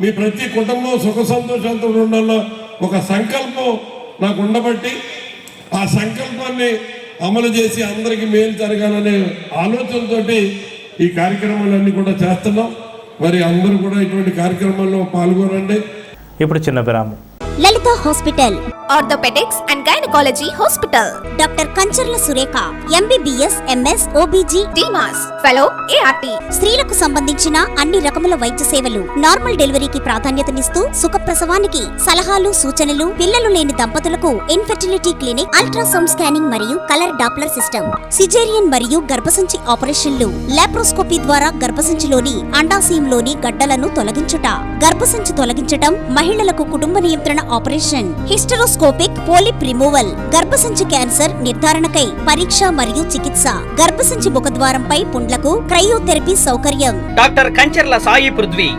మీ ప్రతి కుటుంబం సుఖ సంతోషాలతో ఉండాలో ఒక సంకల్పం నాకు ఉండబట్టి ఆ సంకల్పాన్ని అమలు చేసి అందరికీ మేలు జరగాలనే ఆలోచనతోటి ఈ కార్యక్రమాలన్నీ కూడా చేస్తున్నాం. మరి అందరూ కూడా ఇటువంటి కార్యక్రమాల్లో పాల్గొనండి. ఇప్పుడు చిన్న విరామం. Lalitha hospital, orthopaedics and gynaecology hospital. Doctor Kancharla Surekha, MBBS, MS, OBG, DMAS, fellow, ART. స్త్రీలకు సంబంధించిన అన్ని రకముల వైద్య సేవలు, నార్మల్ డెలివరీకి ప్రాధాన్యతనిస్తూ సుఖప్రసవానికి సలహాలు, సూచనలు, పిల్లలు లేని దంపతులకు ఇన్ఫెర్టిలిటీ క్లినిక్, అల్ట్రాసౌండ్ స్కానింగ్ మరియు కలర్ డాప్లర్ సిస్టమ్, సిజేరియన్ మరియు గర్భసంచి ఆపరేషన్లు, లాప్రోస్కోపీ ద్వారా గర్భసంచిలోని అండాశయంలోని గడ్డలను తొలగించుట, గర్భసంచి తొలగించటం, మహిళలకు కుటుంబ నియంత్రణ ఆపరేషన్, హిస్టరోస్కోపిక్ పోలిప్ రిమూవల్, గర్భసంచి క్యాన్సర్ నిర్ధారణకై పరీక్ష మరియు చికిత్స, గర్భసంచి ముఖద్వారంపై పుండ్లకు క్రయోథెరపీ సౌకర్యం. Doctor Kancharla Sai Prithvi,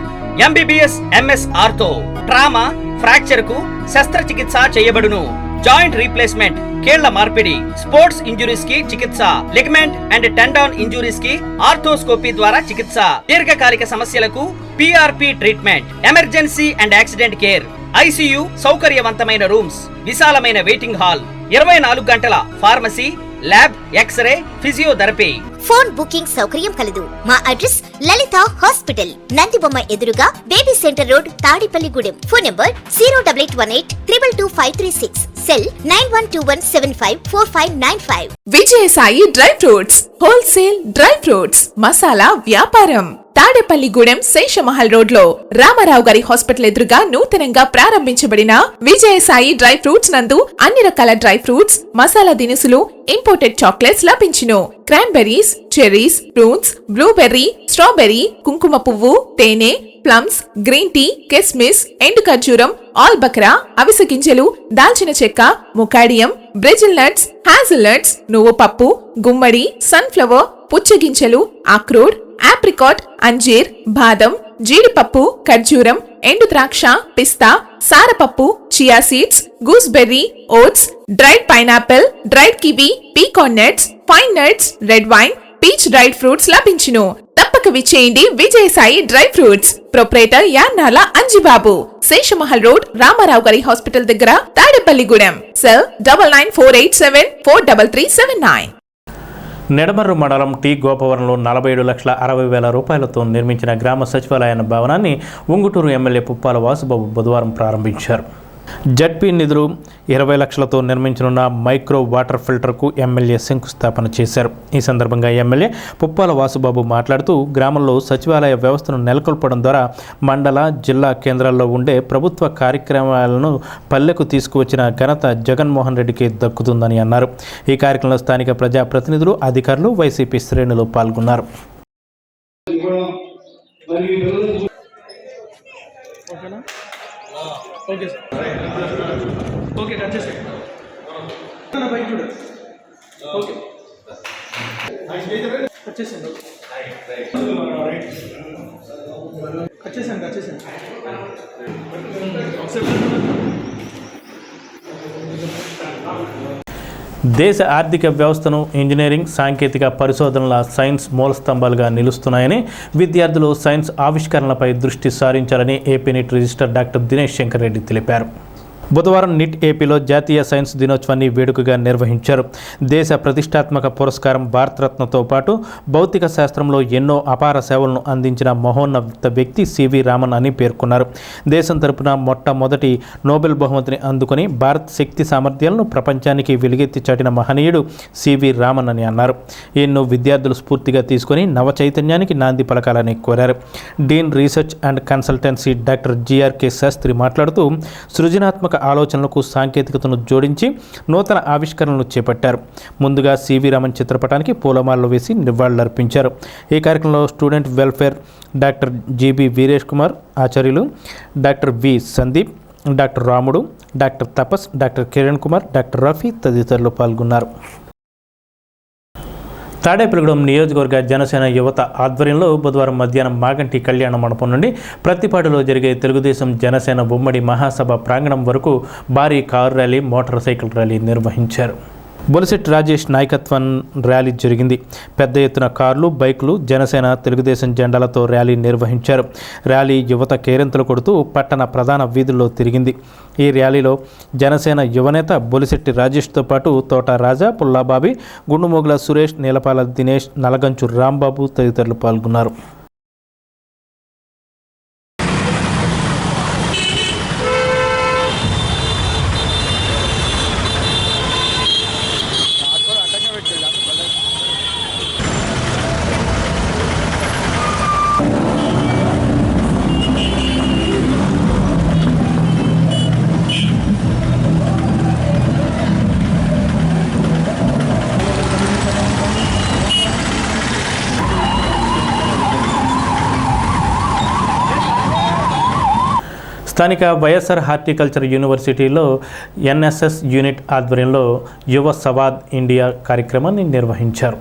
MBBS, MS ortho, trauma, fracture కు శస్త్రచికిత్స చేయబడును. జాయింట్ రీప్లేస్మెంట్, కీళ్ల మార్పిడి, స్పోర్ట్స్ ఇంజురీస్ కి చికిత్స, లిగమెంట్ అండ్ టెండాన్ ఇంజురీస్ కి ఆర్థోస్కోపీ ద్వారా చికిత్స, దీర్ఘకాలిక సమస్యలకు PRP treatment, emergency and accident care, ICU సౌకర్యవంతమైన రూమ్స్, విశాలమైన వెయిటింగ్ హాల్, 24 గంటల pharmacy, lab, X-ray, physiotherapy. Phone booking సౌకర్యం కలదు. మా అడ్రస్ లలిత హాస్పిటల్, నందిబొమ్మ ఎదురుగా, baby centre road, Tadepalligudem. Phone number 08818 222 cell 9121754595. Vijayasai dry fruits, wholesale dry fruits masala వ్యాపారం. తాడేపల్లిగూడెం శేషమహల్ రోడ్ లో రామారావు గారి హాస్పిటల్ ఎదురుగా నూతనంగా ప్రారంభించబడిన విజయసాయి డ్రై ఫ్రూట్స్ నందు అన్ని రకాల డ్రై ఫ్రూట్స్, మసాలా దినుసులు, ఇంపోర్టెడ్ చాక్లెట్స్ లభించును. Cranberries, cherries, fruits, blueberry, strawberry, కుంకుమ పువ్వు, తేనె, ప్లమ్స్, గ్రీన్ టీ, కిస్మిస్, ఎండు ఖర్జూరం, ఆల్బక్రా, అవిసె గింజలు, దాల్చిన చెక్క, ముకాడియం, బ్రెజిల్ నట్స్, హ్యాజల్ నట్స్, నువ్వు పప్పు, గుమ్మడి, సన్ఫ్లవర్, పుచ్చగింజలు, అక్రోడ్, ఆప్రికాట్, అంజీర్, బాదం, జీడిపప్పు, ఖర్జూరం, ఎండు ద్రాక్ష, పిస్తా, సారపప్పు, chia seeds, gooseberry, oats, dried pineapple, dried kiwi, pecan nuts, pine nuts, red wine, peach dried fruits లభించును. తప్పక విచ్చేయండి Vijayasai dry fruits. Proprietor Yannala Anjibabu, Seshamahal road, Ramarao గారి హాస్పిటల్ దగ్గర, తాడేపల్లిగూడెం. సెల్ 9948743379. నెడమర్రు మండలం టీ గోపవరంలో 47,60,000 రూపాయలతో నిర్మించిన గ్రామ సచివాలయ భవనాన్ని ఉంగుటూరు ఎమ్మెల్యే పుప్పాల వాసుబాబు బుధవారం ప్రారంభించారు. జడ్పీ నిధులు 20 లక్షలతో నిర్మించనున్న మైక్రో వాటర్ ఫిల్టర్కు ఎమ్మెల్యే శంకుస్థాపన చేశారు. ఈ సందర్భంగా ఎమ్మెల్యే పుప్పాల వాసుబాబు మాట్లాడుతూ గ్రామంలో సచివాలయ వ్యవస్థను నెలకొల్పడం ద్వారా మండల, జిల్లా కేంద్రాల్లో ఉండే ప్రభుత్వ కార్యక్రమాలను పల్లెకు తీసుకువచ్చిన ఘనత జగన్మోహన్ రెడ్డికి దక్కుతుందని అన్నారు. ఈ కార్యక్రమంలో స్థానిక ప్రజాప్రతినిధులు, అధికారులు, వైసీపీ శ్రేణులు పాల్గొన్నారు. ఓకే కట్ చేసి బైక్ చూడు. ఓకే కట్ చేసేయండి. దేశ ఆర్థిక వ్యవస్థను ఇంజనీరింగ్, సాంకేతిక పరిశోధనల సైన్స్ మూలస్తంభాలుగా నిలుస్తున్నాయని, విద్యార్థులు సైన్స్ ఆవిష్కరణలపై దృష్టి సారించాలని AP neat register doctor Dinesh Shankar Reddy తెలిపారు. బుధవారం నిట్ ఏపీలో జాతీయ సైన్స్ దినోత్సవాన్ని వేడుకగా నిర్వహించారు. దేశ ప్రతిష్టాత్మక పురస్కారం భారతరత్నతో పాటు భౌతిక శాస్త్రంలో ఎన్నో అపార సేవలను అందించిన మహోన్నత వ్యక్తి సివి రామన్ అని పేర్కొన్నారు. దేశం తరపున మొట్టమొదటి నోబెల్ బహుమతిని అందుకుని భారత్ శక్తి సామర్థ్యాలను ప్రపంచానికి వెలుగెత్తి చాటిన మహనీయుడు సివి రామన్ అని అన్నారు. ఎన్నో విద్యార్థులు స్ఫూర్తిగా తీసుకుని నవ చైతన్యానికి నాంది పలకాలని కోరారు. Dean research and consultancy doctor G R K Sastry మాట్లాడుతూ సృజనాత్మక ఆలోచనలకు సాంకేతికతను జోడించి నూతన ఆవిష్కరణలు చేపట్టారు. ముందుగా సివి రామన్ చిత్రపటానికి పూలమాలలు వేసి నివాళులర్పించారు. ఈ కార్యక్రమంలో student welfare doctor GB Veeresh Kumar, ఆచార్యులు doctor V Sandeep, doctor Ramudu, doctor Tapas, doctor Kiran Kumar, doctor Rafi తదితరులు పాల్గొన్నారు. తాడేపల్లిగూడెం నియోజకవర్గ జనసేన యువత ఆధ్వర్యంలో బుధవారం మధ్యాహ్నం మాగంటి కళ్యాణ మండపం నుండి ప్రత్తిపాడులో జరిగే తెలుగుదేశం జనసేన ఉమ్మడి మహాసభ ప్రాంగణం వరకు భారీ car rally, motor cycle rally నిర్వహించారు. బొలిశెట్టి రాజేష్ నాయకత్వం ర్యాలీ జరిగింది. పెద్ద ఎత్తున కార్లు, బైకులు, జనసేన, తెలుగుదేశం జెండాలతో ర్యాలీ నిర్వహించారు. ర్యాలీ యువత కేరింతలు కొడుతూ పట్టణ ప్రధాన వీధుల్లో తిరిగింది. ఈ ర్యాలీలో జనసేన యువనేత బొలిశెట్టి రాజేష్తో పాటు తోట రాజా, పుల్లాబాబి, గుండుమోగుల సురేష్, నీలపాల దినేష్, నలగంచు రాంబాబు తదితరులు పాల్గొన్నారు. స్థానిక వైఎస్ఆర్ హార్టికల్చర్ యూనివర్సిటీలో ఎన్ఎస్ఎస్ యూనిట్ ఆధ్వర్యంలో యువ సవాద్ ఇండియా కార్యక్రమాన్ని నిర్వహించారు.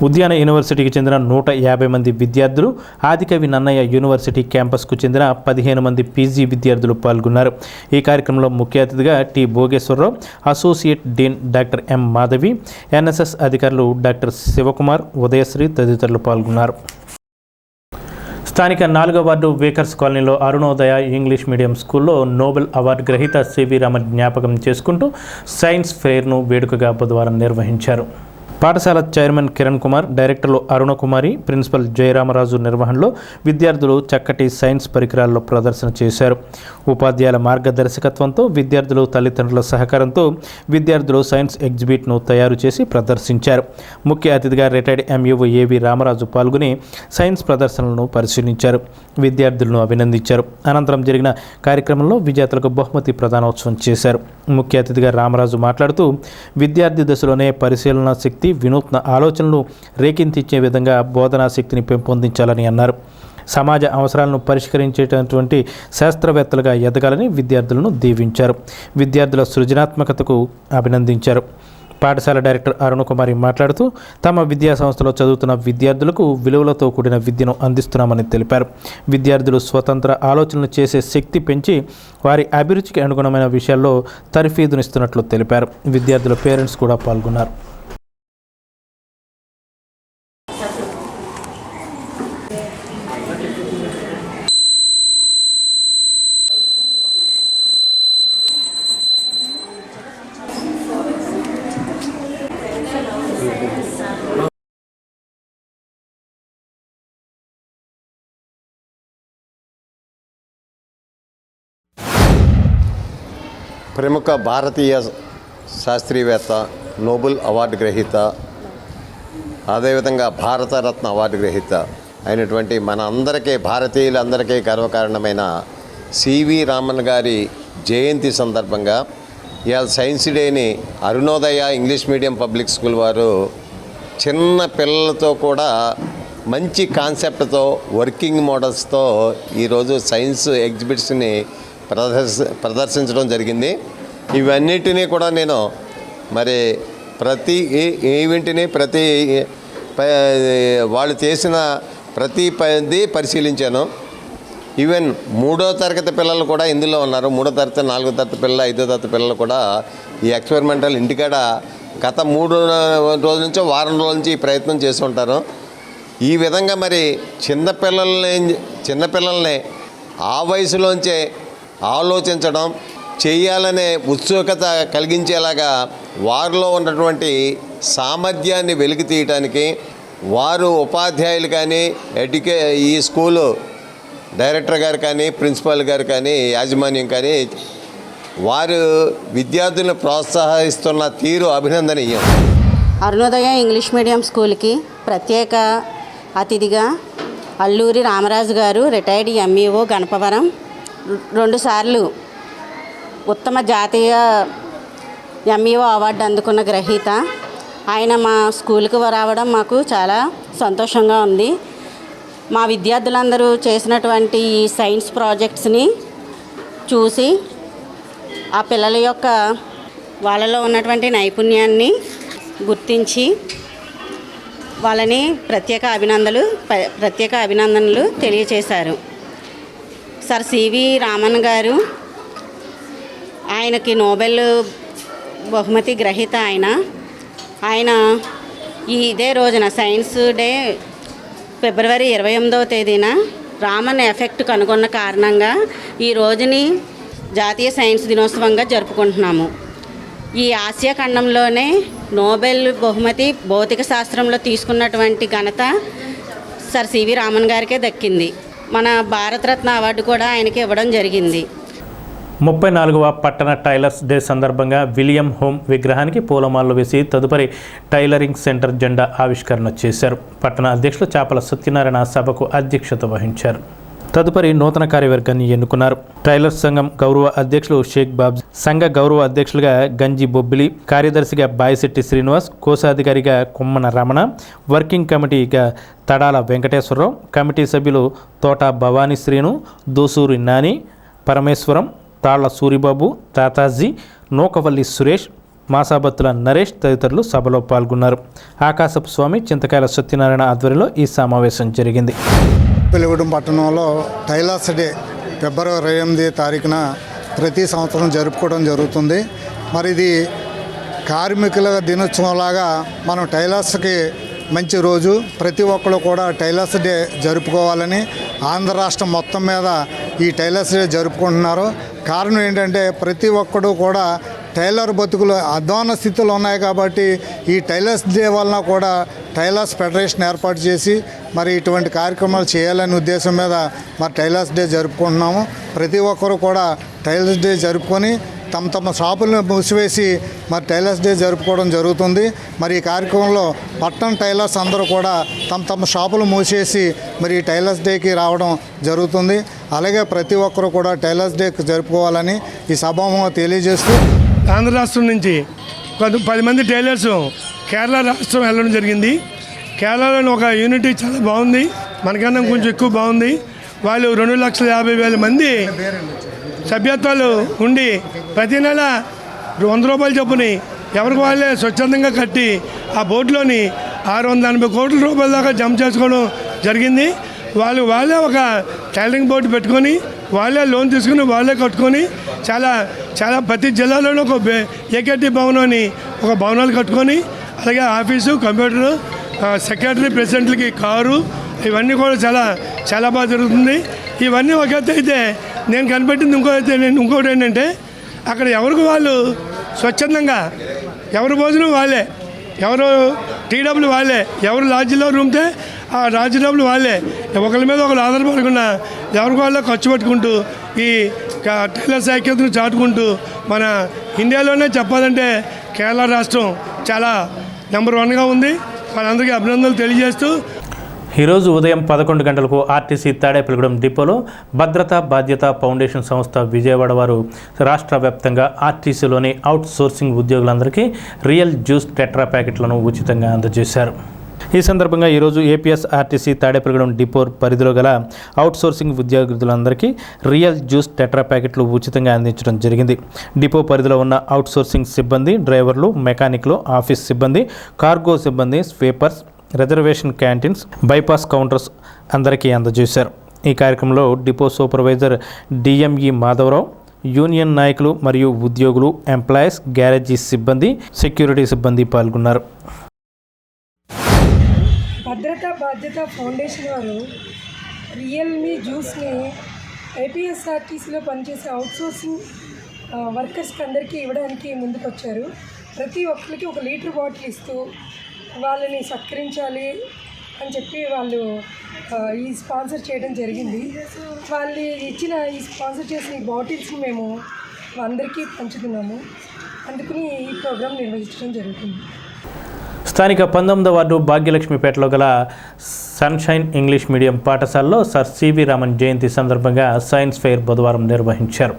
ఉద్యాన యూనివర్సిటీకి చెందిన 150 మంది విద్యార్థులు, ఆదికవి నన్నయ్య యూనివర్సిటీ క్యాంపస్కు చెందిన 15 మంది పీజీ విద్యార్థులు పాల్గొన్నారు. ఈ కార్యక్రమంలో ముఖ్య అతిథిగా T Bhogeswara Rao, associate dean doctor M Madhavi, NSS అధికారులు డాక్టర్ శివకుమార్, ఉదయశ్రీ తదితరులు పాల్గొన్నారు. స్థానిక 4వ వార్డు వేకర్స్ కాలనీలో అరుణోదయ ఇంగ్లీష్ మీడియం స్కూల్లో నోబెల్ అవార్డు గ్రహీత సివి రామన్ జ్ఞాపకం చేసుకుంటూ సైన్స్ ఫెయిర్ను వేడుకగా బుధవారం నిర్వహించారు. పాఠశాల చైర్మన్ కిరణ్ కుమార్, డైరెక్టర్లు అరుణకుమారి, ప్రిన్సిపల్ జయరామరాజు నిర్వహణలో విద్యార్థులు చక్కటి సైన్స్ పరికరాల్లో ప్రదర్శన చేశారు. ఉపాధ్యాయుల మార్గదర్శకత్వంతో విద్యార్థులు, తల్లిదండ్రుల సహకారంతో విద్యార్థులు సైన్స్ ఎగ్జిబిట్ను తయారు చేసి ప్రదర్శించారు. ముఖ్య అతిథిగా రిటైర్డ్ ఎంఈఓ ఏవి రామరాజు పాల్గొని సైన్స్ ప్రదర్శనలను పరిశీలించారు. విద్యార్థులను అభినందించారు. అనంతరం జరిగిన కార్యక్రమంలో విజేతలకు బహుమతి ప్రదానోత్సవం చేశారు. ముఖ్య అతిథిగా రామరాజు మాట్లాడుతూ విద్యార్థి దశలోనే పరిశీలన శక్తి, వినూత్న ఆలోచనలు రేకెత్తించే విధంగా బోధనా శక్తిని పెంపొందించాలని అన్నారు. సమాజ అవసరాలను పరిష్కరించేటటువంటి శాస్త్రవేత్తలుగా ఎదగాలని విద్యార్థులను దీవించారు. విద్యార్థుల సృజనాత్మకతకు అభినందించారు. పాఠశాల డైరెక్టర్ అరుణకుమారి మాట్లాడుతూ తమ విద్యా సంస్థలో చదువుతున్న విద్యార్థులకు విలువలతో కూడిన విద్యను అందిస్తున్నామని తెలిపారు. విద్యార్థులు స్వతంత్ర ఆలోచనలు చేసే శక్తి పెంచి వారి అభిరుచికి అనుగుణమైన విషయాల్లో తర్ఫీదునిస్తున్నట్లు తెలిపారు. విద్యార్థుల పేరెంట్స్ కూడా పాల్గొన్నారు. ప్రముఖ భారతీయ శాస్త్రీయవేత్త, నోబెల్ అవార్డు గ్రహీత, అదేవిధంగా భారతరత్న అవార్డు గ్రహీత అయినటువంటి మన అందరికీ, భారతీయులందరికీ గర్వకారణమైన సివి రామన్ గారి జయంతి సందర్భంగా ఇవాళ సైన్స్ డేని Arunodaya English medium public school వారు చిన్న పిల్లలతో కూడా మంచి కాన్సెప్ట్తో, వర్కింగ్ మోడల్స్తో ఈరోజు సైన్స్ ఎగ్జిబిట్స్ని ప్రదర్శించడం జరిగింది. ఇవన్నిటినీ కూడా నేను మరి ప్రతి ఈవెంట్ని, వాళ్ళు చేసిన ప్రతి పది పరిశీలించాను. ఈవెన్ 3వ తరగతి పిల్లలు కూడా ఇందులో ఉన్నారు. 3వ తరగతి, 4వ తరగతి పిల్లలు, 5వ తరగతి పిల్లలు కూడా ఈ ఎక్స్పెరిమెంటల్ ఇంటికాడ గత 3 రోజుల నుంచో వారం రోజుల నుంచి ఈ ప్రయత్నం చేస్తూ ఉంటారు. ఈ విధంగా మరి చిన్నపిల్లల్ని ఆ వయసులోంచే ఆలోచించడం, చేయాలనే ఉత్సుకత కలిగించేలాగా వారిలో ఉన్నటువంటి సామర్థ్యాన్ని వెలికి తీయటానికి వారు ఉపాధ్యాయులు కానీ ఈ స్కూలు డైరెక్టర్ గారు కానీ ప్రిన్సిపాల్ గారు కానీ యాజమాన్యం కానీ వారు విద్యార్థులను ప్రోత్సహిస్తున్న తీరు అభినందనీయం. అరుణోదయ ఇంగ్లీష్ మీడియం స్కూల్కి ప్రత్యేక అతిథిగా అల్లూరి రామరాజు గారు, రిటైర్డ్ ఎంఈఓ, గణపవరం, 2 సార్లు ఉత్తమ జాతీయ ఎంఈఓ అవార్డు అందుకున్న గ్రహీత. ఆయన మా స్కూల్కి రావడం మాకు చాలా సంతోషంగా ఉంది. మా విద్యార్థులందరూ చేసినటువంటి ఈ సైన్స్ ప్రాజెక్ట్స్ని చూసి ఆ పిల్లల యొక్క వాళ్ళలో ఉన్నటువంటి నైపుణ్యాన్ని గుర్తించి వాళ్ళని ప్రత్యేక అభినందనలు తెలియచేశారు. సర్ సివి రామన్ గారు, ఆయనకి నోబెల్ బహుమతి గ్రహీత. ఆయన ఇదే రోజున సైన్స్ డే ఫిబ్రవరి 28వ తేదీన రామన్ ఎఫెక్ట్ కనుగొన్న కారణంగా ఈ రోజుని జాతీయ సైన్స్ దినోత్సవంగా జరుపుకుంటున్నాము. ఈ ఆసియా ఖండంలోనే నోబెల్ బహుమతి భౌతిక శాస్త్రంలో తీసుకున్నటువంటి ఘనత సర్ సివి రామన్ గారికే దక్కింది. మన భారతరత్న అవార్డు కూడా ఆయనకి ఇవ్వడం జరిగింది. 34వ పట్టణ టైలర్స్ డే సందర్భంగా విలియం హోమ్ విగ్రహానికి పూలమాలలు వేసి తదుపరి టైలరింగ్ సెంటర్ జెండా ఆవిష్కరణ చేశారు. పట్టణ అధ్యక్షులు చాపల సత్యనారాయణ సభకు అధ్యక్షత వహించారు. తదుపరి నూతన కార్యవర్గాన్ని ఎన్నుకున్నారు. టైలర్స్ సంఘం గౌరవ అధ్యక్షులు షేక్ బాబ్జీ, సంఘ గౌరవ అధ్యక్షులుగా గంజి బొబ్బిలి, కార్యదర్శిగా బాయిశెట్టి శ్రీనివాస్, కోశాధికారిగా కొమ్మన రమణ, వర్కింగ్ కమిటీగా తడాల వెంకటేశ్వరరావు, కమిటీ సభ్యులు తోట భవానీ శ్రీను, దోసూరి నాని, పరమేశ్వరం, తాళ్ల సూరిబాబు, తాతాజీ, నూకవల్లి సురేష్, మాసాబత్తుల నరేష్ తదితరులు సభలో పాల్గొన్నారు. ఆకాశపు స్వామి, చింతకాయల సత్యనారాయణ ఆధ్వర్యంలో ఈ సమావేశం జరిగింది. పెలుగుడం పట్టణంలో టైలర్స్ డే ఫిబ్రవరి 28వ తారీఖున ప్రతి సంవత్సరం జరుపుకోవడం జరుగుతుంది. మరి ఇది కార్మికుల దినోత్సవంలాగా మనం టైలర్స్కి మంచి రోజు. ప్రతి ఒక్కరు కూడా టైలర్స్ డే జరుపుకోవాలని ఆంధ్ర రాష్ట్రం మొత్తం మీద ఈ టైలర్స్ డే జరుపుకుంటున్నారు. కారణం ఏంటంటే ప్రతి ఒక్కడు కూడా టైలర్ బతుకులు అధ్వాన స్థితిలో ఉన్నాయి కాబట్టి ఈ టైలర్స్ డే వలన కూడా టైలర్స్ ఫెడరేషన్ ఏర్పాటు చేసి మరి ఇటువంటి కార్యక్రమాలు చేయాలనే ఉద్దేశం మీద మరి టైలర్స్ డే జరుపుకుంటున్నాము. ప్రతి ఒక్కరు కూడా టైలర్స్ డే జరుపుకొని తమ షాపులను మూసివేసి మరి టైలర్స్ డే జరుపుకోవడం జరుగుతుంది. మరి ఈ కార్యక్రమంలో పట్టణ టైలర్స్ అందరూ కూడా తమ షాపులు మూసేసి మరి ఈ టైలర్స్ డేకి రావడం జరుగుతుంది. అలాగే ప్రతి ఒక్కరు కూడా టైలర్స్ డే జరుపుకోవాలని ఈ సభాముఖంగా తెలియజేస్తూ ఆంధ్ర రాష్ట్రం నుంచి 10 మంది టైలర్స్ కేరళ రాష్ట్రం వెళ్ళడం జరిగింది. కేరళలో ఒక యూనిటీ చాలా బాగుంది, మనకన్నా కొంచెం ఎక్కువ బాగుంది. వాళ్ళు 2,50,000 మంది సభ్యత్వాలు ఉండి ప్రతి నెల 100 రూపాయలు చొప్పుని ఎవరికి వాళ్ళే స్వచ్ఛందంగా కట్టి ఆ బోర్డులోని 680 కోట్ల రూపాయల దాకా జమ చేసుకోవడం జరిగింది. వాళ్ళే ఒక టైలరింగ్ బోర్డు పెట్టుకొని వాళ్ళే లోన్ తీసుకుని వాళ్ళే కట్టుకొని చాలా ప్రతి జిల్లాలోనూ ఒక ఏకేటీ భవనం అని ఒక భవనాలు కట్టుకొని అలాగే ఆఫీసు, కంప్యూటరు, సెక్రటరీ, ప్రెసిడెంట్లకి కారు, ఇవన్నీ కూడా చాలా బాగా జరుగుతుంది. ఇవన్నీ ఒక ఎత్తు అయితే నేను కనిపెట్టింది ఇంకోటి ఏంటంటే అక్కడ ఎవరికి వాళ్ళు స్వచ్ఛందంగా ఎవరి భోజనం వాళ్ళే, ఎవరు టీడబ్ల్యూ వాళ్ళే, ఎవరు లాడ్జిలో రూమ్తే ఆ లాడ్జి డబ్బులు వాళ్ళే, ఒకరి మీద ఒకరు ఆధారపడకుండా ఎవరికి వాళ్ళే ఖర్చు పెట్టుకుంటూ ఈ టైలర్స్ ఐక్యతను చాటుకుంటూ మన ఇండియాలోనే చెప్పాలంటే కేరళ రాష్ట్రం చాలా నెంబర్ 1గా ఉంది. వాళ్ళందరికీ అభినందనలు తెలియజేస్తూ ఈరోజు ఉదయం 11 గంటలకు ఆర్టీసీ తాడేపల్లిగూడెం డిపోలో భద్రత బాధ్యత ఫౌండేషన్ సంస్థ విజయవాడ వారు రాష్ట్ర వ్యాప్తంగా ఆర్టీసీలోని అవుట్ సోర్సింగ్ ఉద్యోగులందరికీ రియల్ జ్యూస్ టెట్రా ప్యాకెట్లను ఉచితంగా అందజేశారు. ఈ సందర్భంగా ఈరోజు ఏపీఎస్ ఆర్టీసీ తాడేపల్లిగూడెం డిపో పరిధిలో గల అవుట్ సోర్సింగ్ ఉద్యోగులందరికీ రియల్ జ్యూస్ టెట్రా ప్యాకెట్లు ఉచితంగా అందించడం జరిగింది. డిపో పరిధిలో ఉన్న అవుట్ సోర్సింగ్ సిబ్బంది, డ్రైవర్లు, మెకానిక్లు, ఆఫీస్ సిబ్బంది, కార్గో సిబ్బంది, sweepers, reservation canteens, bypass counters అందరికీ అందజేశారు. ఈ కార్యక్రమంలో depot supervisor DME Madhavarao, union నాయకులు మరియు ఉద్యోగులు, ఎంప్లాయీస్, గ్యారేజీ సిబ్బంది, సెక్యూరిటీ సిబ్బంది పాల్గొన్నారు. భద్రతా బాధ్యత ఫౌండేషన్ వారు రియల్మీ జ్యూస్ని ఏపీఎస్ఆర్టీసీలో పనిచేసే అవుట్సోర్సింగ్ వర్కర్స్కి అందరికీ ఇవ్వడానికి ముందుకొచ్చారు. ప్రతి ఒక్కరికి 1 లీటర్ బాటిల్ ఇస్తూ వాళ్ళని సత్కరించాలి అని చెప్పి వాళ్ళు ఈ స్పాన్సర్ చేయడం జరిగింది. వాళ్ళు ఇచ్చిన ఈ స్పాన్సర్ చేసిన ఈ బాటిల్స్ని మేము అందరికీ పంచుతున్నాము. అందుకని ఈ ప్రోగ్రాం నిర్వహించడం జరుగుతుంది. స్థానిక 19వ వార్డు భాగ్యలక్ష్మిపేటలో గల సన్షైన్ ఇంగ్లీష్ మీడియం పాఠశాలలో సర్ సివి రామన్ జయంతి సందర్భంగా సైన్స్ ఫెయిర్ బుధవారం నిర్వహించారు.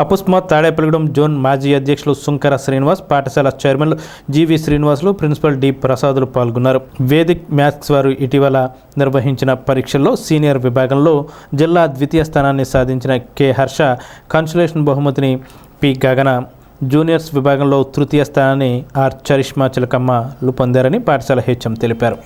అపుస్మాత్ తాడేపల్లిగూడెం జోన్ మాజీ అధ్యక్షులు సుంకర శ్రీనివాస్, పాఠశాల చైర్మన్ జీవి శ్రీనివాసులు, ప్రిన్సిపల్ డి ప్రసాదులు పాల్గొన్నారు. వేదిక్ మ్యాథ్స్ వారు ఇటీవల నిర్వహించిన పరీక్షల్లో సీనియర్ విభాగంలో జిల్లా ద్వితీయ స్థానాన్ని సాధించిన కె హర్ష కన్సులేషన్ బహుమతిని, పి గగన జూనియర్స్ విభాగంలో తృతీయ స్థానాన్ని ఆర్ చరిష్మా చిలకమ్మలు పొందారని పాఠశాల హెచ్ఎం తెలిపారు.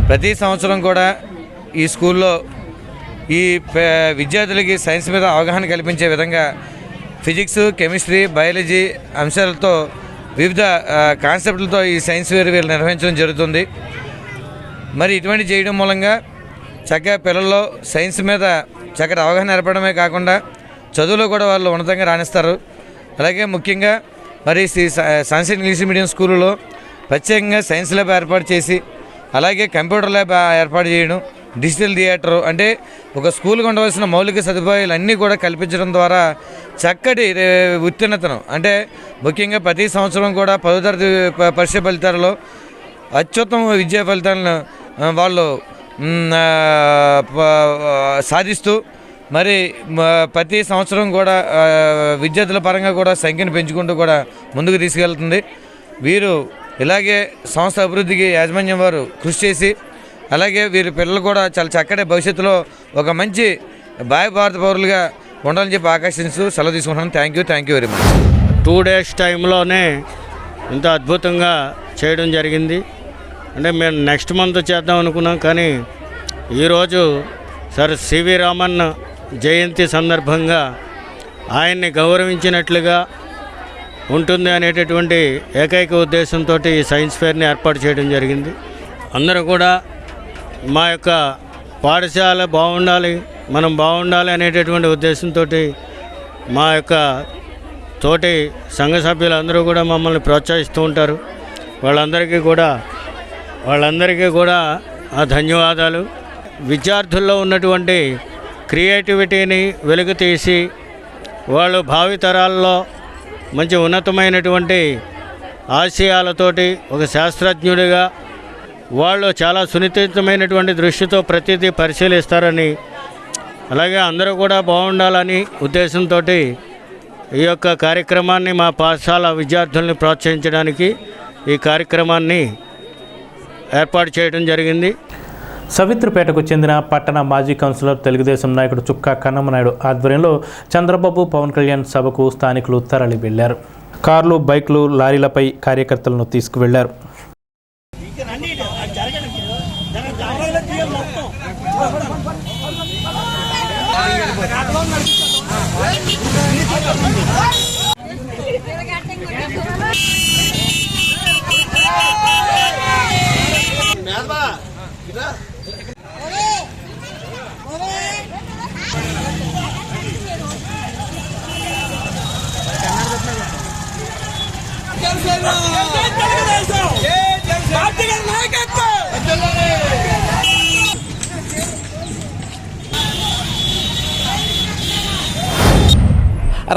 ప్రతి సంవత్సరం కూడా ఈ స్కూల్లో ఈ విద్యార్థులకి సైన్స్ మీద అవగాహన కల్పించే విధంగా ఫిజిక్స్, కెమిస్ట్రీ, బయాలజీ అంశాలతో వివిధ కాన్సెప్ట్లతో ఈ సైన్స్ ఫెయిర్ వీళ్ళు నిర్వహించడం జరుగుతుంది. మరి ఇటువంటి చేయడం మూలంగా చక్కగా పిల్లల్లో సైన్స్ మీద చక్కటి అవగాహన ఏర్పడమే కాకుండా చదువులో కూడా వాళ్ళు ఉన్నతంగా రాణిస్తారు. అలాగే ముఖ్యంగా మరి సన్షైన్ ఇంగ్లీష్ మీడియం స్కూల్లో ప్రత్యేకంగా సైన్స్ ల్యాబ్ ఏర్పాటు చేసి, అలాగే కంప్యూటర్ ల్యాబ్ ఏర్పాటు చేయడం, డిజిటల్ థియేటర్ అంటే ఒక స్కూల్కి ఉండవలసిన మౌలిక సదుపాయాలు అన్నీ కూడా కల్పించడం ద్వారా చక్కటి ఉత్తీర్ణతను, అంటే ముఖ్యంగా ప్రతి సంవత్సరం కూడా 10వ తరగతి పరీక్ష ఫలితాలలో అత్యుత్తమ విద్యా ఫలితాలను వాళ్ళు సాధిస్తూ మరి ప్రతి సంవత్సరం కూడా విద్యార్థుల పరంగా కూడా సంఖ్యను పెంచుకుంటూ కూడా ముందుకు తీసుకెళ్తుంది. వీరు ఇలాగే సంస్థ అభివృద్ధికి యాజమాన్యం వారు కృషి చేసి, అలాగే వీరి పిల్లలు కూడా చాలా చక్కటి భవిష్యత్తులో ఒక మంచి భారత పౌరులుగా ఉండాలని చెప్పి ఆకాంక్షిస్తూ సెలవు తీసుకుంటున్నాను. Thank you very much. 2 days టైంలోనే ఇంత అద్భుతంగా చేయడం జరిగింది. అంటే మేము నెక్స్ట్ మంత్ చేద్దాం అనుకున్నాం, కానీ ఈరోజు సర్ సివి రామన్ జయంతి సందర్భంగా ఆయన్ని గౌరవించినట్లుగా ఉంటుంది అనేటటువంటి ఏకైక ఉద్దేశంతో ఈ సైన్స్ ఫెయిర్ని ఏర్పాటు చేయడం జరిగింది. అందరూ కూడా మా యొక్క పాఠశాల బాగుండాలి, మనం బాగుండాలి అనేటటువంటి ఉద్దేశంతో మా యొక్క తోటి సంఘ సభ్యులందరూ కూడా మమ్మల్ని ప్రోత్సహిస్తూ ఉంటారు. వాళ్ళందరికీ కూడా ఆ ధన్యవాదాలు. విద్యార్థుల్లో ఉన్నటువంటి క్రియేటివిటీని వెలుగు తీసి వాళ్ళు భావితరాల్లో మంచి ఉన్నతమైనటువంటి ఆశయాలతోటి ఒక శాస్త్రజ్ఞుడిగా వాళ్ళు చాలా సున్నితమైనటువంటి దృష్టితో ప్రతిదీ పరిశీలిస్తారని, అలాగే అందరూ కూడా బాగుండాలని ఉద్దేశంతో ఈ యొక్క కార్యక్రమాన్ని మా పాఠశాల విద్యార్థుల్ని ప్రోత్సహించడానికి ఈ కార్యక్రమాన్ని ఏర్పాటు చేయడం జరిగింది. సవిత్రపేటకు చెందిన పట్టణ మాజీ కౌన్సిలర్ తెలుగుదేశం నాయకుడు చుక్కా కన్నమనాయుడు ఆధ్వర్యంలో చంద్రబాబు, పవన్ కళ్యాణ్ సభకు స్థానికులు తరలి వెళ్లారు. కార్లు, బైక్లు, లారీలపై కార్యకర్తలను తీసుకువెళ్లారు.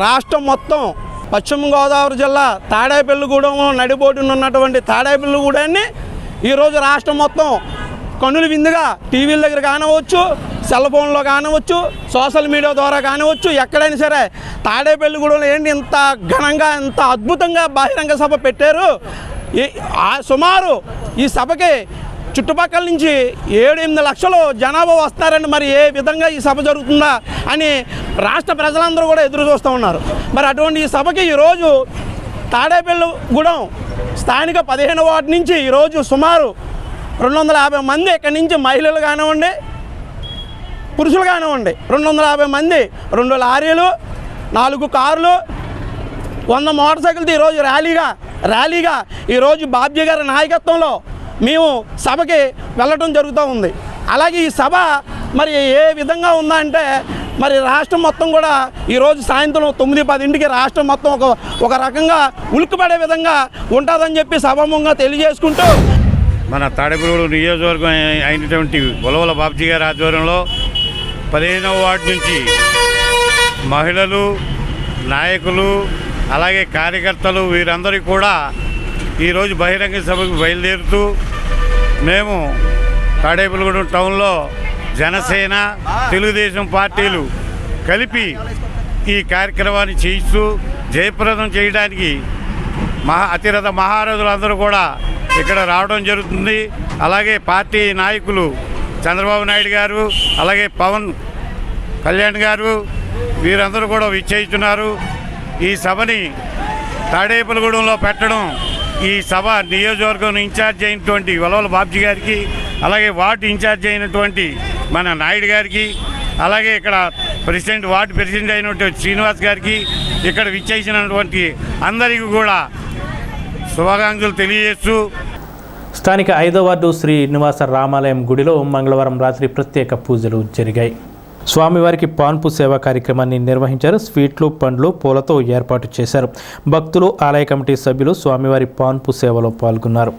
రాష్ట్రం మొత్తం పశ్చిమ గోదావరి జిల్లా తాడేపల్లిగూడెం నడిబోటున ఉన్నటువంటి తాడేపల్లిగూడెన్ని ఈరోజు రాష్ట్రం మొత్తం కన్నుల విందుగా టీవీల దగ్గర కానవచ్చు, సెల్ ఫోన్లో కానవచ్చు, సోషల్ మీడియా ద్వారా కానవచ్చు, ఎక్కడైనా సరే తాడేపల్లిగూడెంలో ఏంటి ఇంత ఘనంగా ఇంత అద్భుతంగా బహిరంగ సభ పెట్టారు. సుమారు ఈ సభకి చుట్టుపక్కల నుంచి 7-8 లక్షలు జనాభా వస్తున్నారండి. మరి ఏ విధంగా ఈ సభ జరుగుతుందా అని రాష్ట్ర ప్రజలందరూ కూడా ఎదురు చూస్తూ ఉన్నారు. మరి అటువంటి ఈ సభకి ఈరోజు తాడేపల్లిగూడెం స్థానిక 15వ వార్డు నుంచి ఈరోజు సుమారు 250 మంది ఇక్కడి నుంచి మహిళలు కానివ్వండి, పురుషులు కానివ్వండి 250 మంది, 2 లారీలు, 4 కార్లు, 100 మోటార్ సైకిల్తో ఈరోజు ర్యాలీగా ఈరోజు బాబ్జీ గారి నాయకత్వంలో మేము సభకి వెళ్ళటం జరుగుతూ ఉంది. అలాగే ఈ సభ మరి ఏ విధంగా ఉందంటే మరి రాష్ట్రం మొత్తం కూడా ఈరోజు సాయంత్రం 9-10 రాష్ట్రం మొత్తం ఒక రకంగా ఉలిక్కిపడే విధంగా ఉంటుందని చెప్పి సభముగా తెలియజేసుకుంటూ మన తాడేపల్లిగూడెం నియోజకవర్గం అయినటువంటి బొలవల బాబ్జీ గారి ఆధ్వర్యంలో 15వ వార్డు నుంచి మహిళలు, నాయకులు, అలాగే కార్యకర్తలు వీరందరికీ కూడా ఈరోజు బహిరంగ సభకు బయలుదేరుతూ మేము తాడేపల్లిగూడెం టౌన్లో జనసేన, తెలుగుదేశం పార్టీలు కలిపి ఈ కార్యక్రమాన్ని చేయిస్తూ జయప్రదం చేయడానికి అతిరథ మహారథులందరూ కూడా ఇక్కడ రావడం జరుగుతుంది. అలాగే పార్టీ నాయకులు చంద్రబాబు నాయుడు గారు, అలాగే పవన్ కళ్యాణ్ గారు వీరందరూ కూడా విచ్చేస్తున్నారు. ఈ సభని తాడేపల్లిగూడెంలో పెట్టడం ఈ సభ నియోజకవర్గం ఇన్ఛార్జ్ అయినటువంటి వలవల బాబ్జీ గారికి, అలాగే వార్డు ఇన్ఛార్జ్ అయినటువంటి మన నాయుడు గారికి, అలాగే ఇక్కడ వార్డు ప్రెసిడెంట్ అయినటువంటి శ్రీనివాస్ గారికి, ఇక్కడ విచ్చేసినటువంటి అందరికీ కూడా శుభాకాంక్షలు తెలియజేస్తూ స్థానిక 5వ వార్డు శ్రీనివాస రామాలయం గుడిలో మంగళవారం రాత్రి ప్రత్యేక పూజలు జరిగాయి. స్వామివారికి పాన్పు సేవా కార్యక్రమాన్ని నిర్వహించారు. స్వీట్లు, పండ్లు, పూలతో ఏర్పాటు చేశారు. భక్తులు, ఆలయ కమిటీ సభ్యులు స్వామివారి పాన్పు సేవలో పాల్గొన్నారు.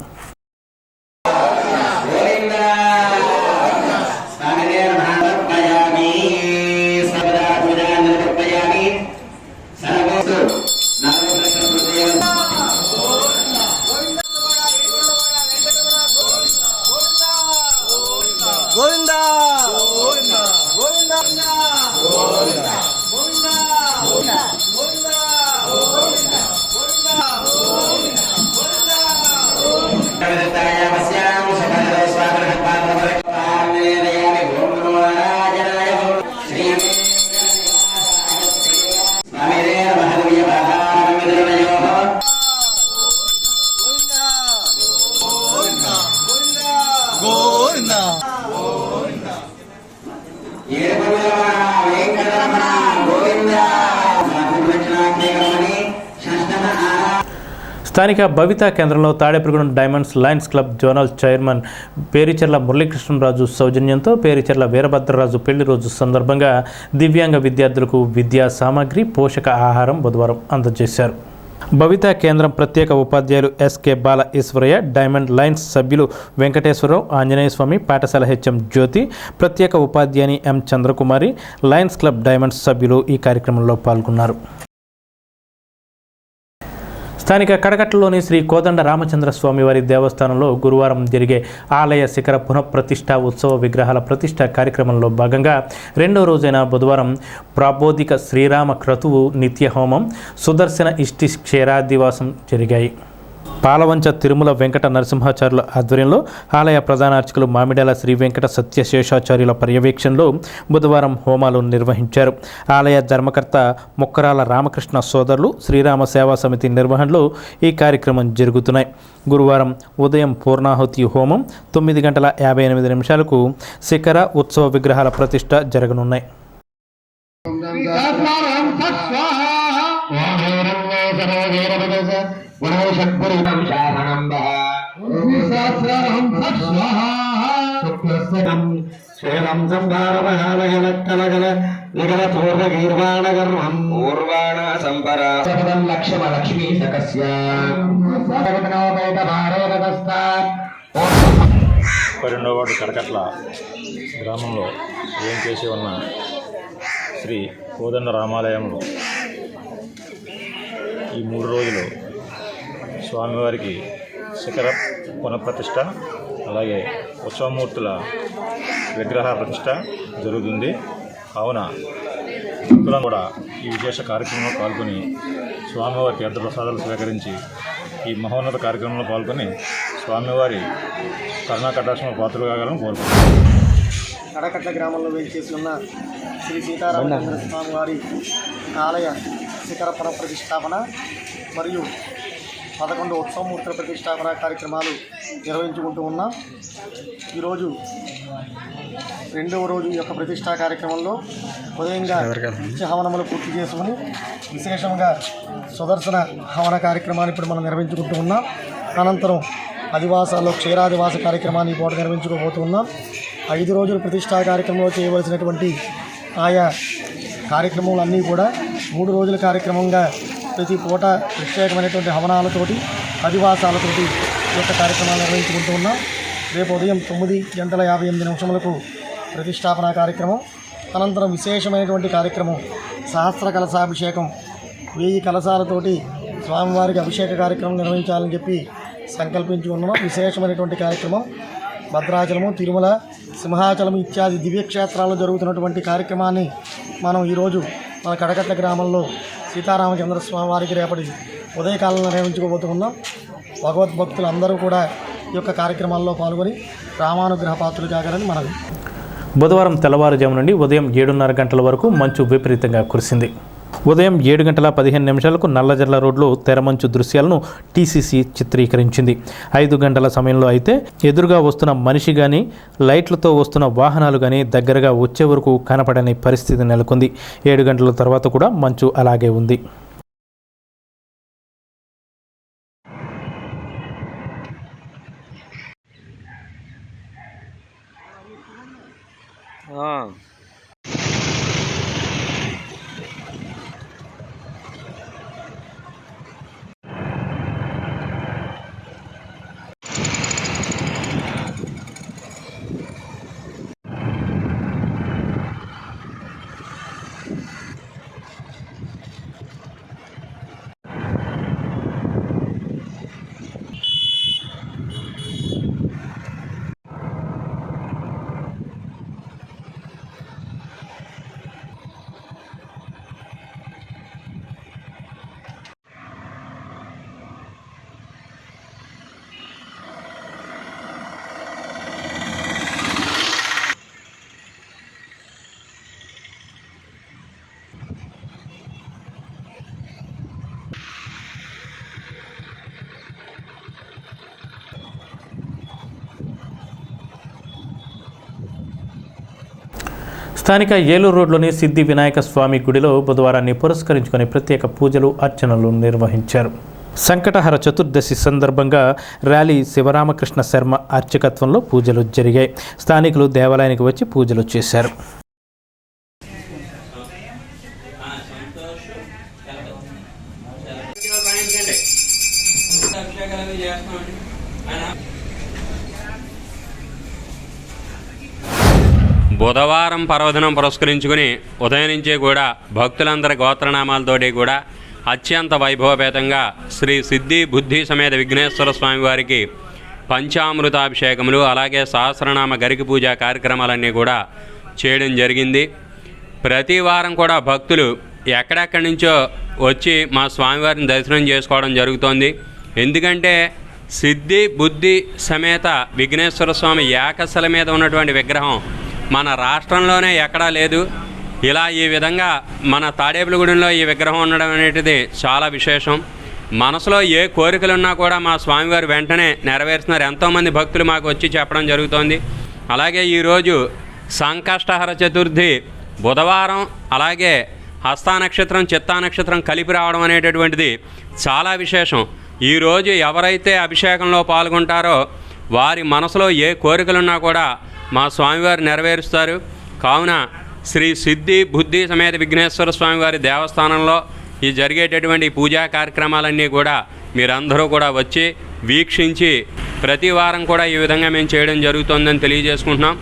స్థానిక భవితా కేంద్రంలో Tadepalligudem diamonds lions club zonal chairman Pericherla Muralikrishnaraju సౌజన్యంతో పేరిచెర్ల వీరభద్రరాజు పెళ్లి రోజు సందర్భంగా దివ్యాంగ విద్యార్థులకు విద్యా సామాగ్రి, పోషక ఆహారం బుధవారం అందజేశారు. భవితా కేంద్రం ప్రత్యేక ఉపాధ్యాయులు ఎస్కే బాల ఈశ్వరయ్య, డైమండ్ లయన్స్ సభ్యులు వెంకటేశ్వరరావు, ఆంజనేయ స్వామి, పాఠశాల హెచ్ఎం జ్యోతి, ప్రత్యేక ఉపాధ్యాయుని ఎం చంద్రకుమారి, లయన్స్ క్లబ్ డైమండ్స్ సభ్యులు ఈ కార్యక్రమంలో పాల్గొన్నారు. స్థానిక కడకట్టలోని శ్రీ కోదండ రామచంద్ర స్వామివారి దేవస్థానంలో గురువారం జరిగే ఆలయ శిఖర పునఃప్రతిష్ఠ ఉత్సవ విగ్రహాల ప్రతిష్ఠ కార్యక్రమంలో భాగంగా 2వ రోజైన బుధవారం ప్రాబోధిక శ్రీరామ క్రతువు, నిత్య హోమం, సుదర్శన ఇష్టి క్షేరాదివాసం జరిగాయి. పాలవంచ తిరుమల వెంకట నరసింహాచార్యుల ఆధ్వర్యంలో ఆలయ ప్రధాన అర్చకులు మామిడాల శ్రీ వెంకట సత్యశేషాచార్యుల పర్యవేక్షణలో బుధవారం హోమాలు నిర్వహించారు. ఆలయ ధర్మకర్త మొక్కరాల రామకృష్ణ సోదరులు శ్రీరామ సేవా సమితి నిర్వహణలో ఈ కార్యక్రమం జరుగుతున్నాయి. గురువారం ఉదయం పూర్ణాహుతి హోమం, 9:58 శిఖర ఉత్సవ విగ్రహాల ప్రతిష్ఠ జరగనున్నాయి. రెండవ వార్డు కడకట్ల గ్రామంలో ఏం చేసి ఉన్న శ్రీ కోదండ రామాలయంలో ఈ 3 రోజులు స్వామివారికి శిఖర పునఃప్రతిష్ఠ అలాగే ఉత్సవమూర్తుల విగ్రహ ప్రతిష్ఠ జరుగుతుంది. కావున భక్తులను కూడా ఈ విశేష కార్యక్రమంలో పాల్గొని స్వామివారి తీర్థప్రసాదాలు స్వీకరించి ఈ మహోన్నత కార్యక్రమంలో పాల్గొని స్వామివారి కరుణా కటాక్షణ పాత్రలు కాగలని కోరుకుంటున్నాను. కడకట్ల గ్రామంలో వేచేసి ఉన్న శ్రీ సీతారామచంద్ర స్వామి వారి ఆలయ శిఖర పునఃప్రతిష్టాపన మరియు 11 ఉత్సవమూర్తుల ప్రతిష్టాపన కార్యక్రమాలు నిర్వహించుకుంటూ ఉన్నాం. ఈరోజు 2వ రోజు ఈ యొక్క ప్రతిష్టా కార్యక్రమంలో ఉదయంగా నిత్య హవనములు పూర్తి చేసుకుని విశేషంగా సుదర్శన హవన కార్యక్రమాన్ని ఇప్పుడు మనం నిర్వహించుకుంటూ ఉన్నాం. అనంతరం అధివాసాల్లో క్షీరాదివాస కార్యక్రమాన్ని పూట నిర్వహించుకోబోతున్నాం. 5 రోజుల ప్రతిష్టా కార్యక్రమంలో చేయవలసినటువంటి ఆయా కార్యక్రమాలన్నీ కూడా 3 రోజుల కార్యక్రమంగా ప్రతి పూట ప్రత్యేకమైనటువంటి హవనాలతోటి అధివాసాలతోటి ఈ యొక్క కార్యక్రమాలు నిర్వహించుకుంటూ ఉన్నాం. రేపు ఉదయం 9:58 ప్రతిష్టాపన కార్యక్రమం, అనంతరం విశేషమైనటువంటి కార్యక్రమం సహస్ర కలశాభిషేకం, 1000 కలశాలతోటి స్వామివారికి అభిషేక కార్యక్రమం నిర్వహించాలని చెప్పి సంకల్పించి ఉన్నాం. విశేషమైనటువంటి కార్యక్రమం భద్రాచలము, తిరుమల, సింహాచలం ఇత్యాది దివ్యక్షేత్రాల్లో జరుగుతున్నటువంటి కార్యక్రమాన్ని మనం ఈరోజు మన కడకట్ల గ్రామంలో సీతారామచంద్ర స్వామి వారికి రేపటి ఉదయకాలంలో నిర్వహించుకోబోతున్నాం. భగవద్భక్తులు అందరూ కూడా ఈ యొక్క కార్యక్రమాల్లో పాల్గొని రామానుగ్రహ పాత్రలు కాగలని మనవి. బుధవారం తెల్లవారుజాము నుండి ఉదయం 7:30 గంటల వరకు మంచు విపరీతంగా కురిసింది. ఉదయం 7:15 నల్లజర్ల రోడ్లో తెరమంచు దృశ్యాలను టీసీసీ చిత్రీకరించింది. 5 గంటల సమయంలో అయితే ఎదురుగా వస్తున్న మనిషి కానీ లైట్లతో వస్తున్న వాహనాలు కానీ దగ్గరగా వచ్చే వరకు కనపడని పరిస్థితి నెలకొంది. 7 గంటల తర్వాత కూడా మంచు అలాగే ఉంది. స్థానిక ఏలూరు రోడ్లోని సిద్ధి వినాయక స్వామి గుడిలో బుధవారాన్ని పురస్కరించుకొని ప్రత్యేక పూజలు అర్చనలు నిర్వహించారు. సంకటహర చతుర్దశి సందర్భంగా ర్యాలీ శివరామకృష్ణ శర్మ అర్చకత్వంలో పూజలు జరిగాయి. స్థానికులు దేవాలయానికి వచ్చి పూజలు చేశారు. బుధవారం పర్వదినం పురస్కరించుకుని ఉదయం నుంచే కూడా భక్తులందరి గోత్రనామాలతోటి కూడా అత్యంత వైభవపేతంగా శ్రీ సిద్ధి బుద్ధి సమేత విఘ్నేశ్వర స్వామి వారికి పంచామృతాభిషేకములు అలాగే సహస్రనామ గరికి పూజ కార్యక్రమాలన్నీ కూడా చేయడం జరిగింది. ప్రతి వారం కూడా భక్తులు ఎక్కడెక్కడి నుంచో వచ్చి మా స్వామివారిని దర్శనం చేసుకోవడం జరుగుతోంది. ఎందుకంటే సిద్ధి బుద్ధి సమేత విఘ్నేశ్వర స్వామి ఏకశిల మీద ఉన్నటువంటి విగ్రహం మన రాష్ట్రంలోనే ఎక్కడా లేదు. ఇలా ఈ విధంగా మన తాడేపల్లిగూడెంలో ఈ విగ్రహం ఉండడం అనేది చాలా విశేషం. మనసులో ఏ కోరికలున్నా కూడా మా స్వామివారు వెంటనే నెరవేరుస్తున్నారు. ఎంతోమంది భక్తులు మాకు వచ్చి చెప్పడం జరుగుతోంది. అలాగే ఈరోజు సంకష్టహర చతుర్థి బుధవారం, అలాగే హస్తా నక్షత్రం చిత్తా నక్షత్రం కలిపి రావడం అనేటటువంటిది చాలా విశేషం. ఈరోజు ఎవరైతే అభిషేకంలో పాల్గొంటారో వారి మనసులో ఏ కోరికలున్నా కూడా మా స్వామివారు నెరవేరుస్తారు. కావున శ్రీ సిద్ధి బుద్ధి సమేత విఘ్నేశ్వర స్వామివారి దేవస్థానంలో ఈ జరిగేటటువంటి పూజా కార్యక్రమాలన్నీ కూడా మీరందరూ కూడా వచ్చి వీక్షించి ప్రతి వారం కూడా ఈ విధంగా మేము చేయడం జరుగుతుందని తెలియజేసుకుంటున్నాం.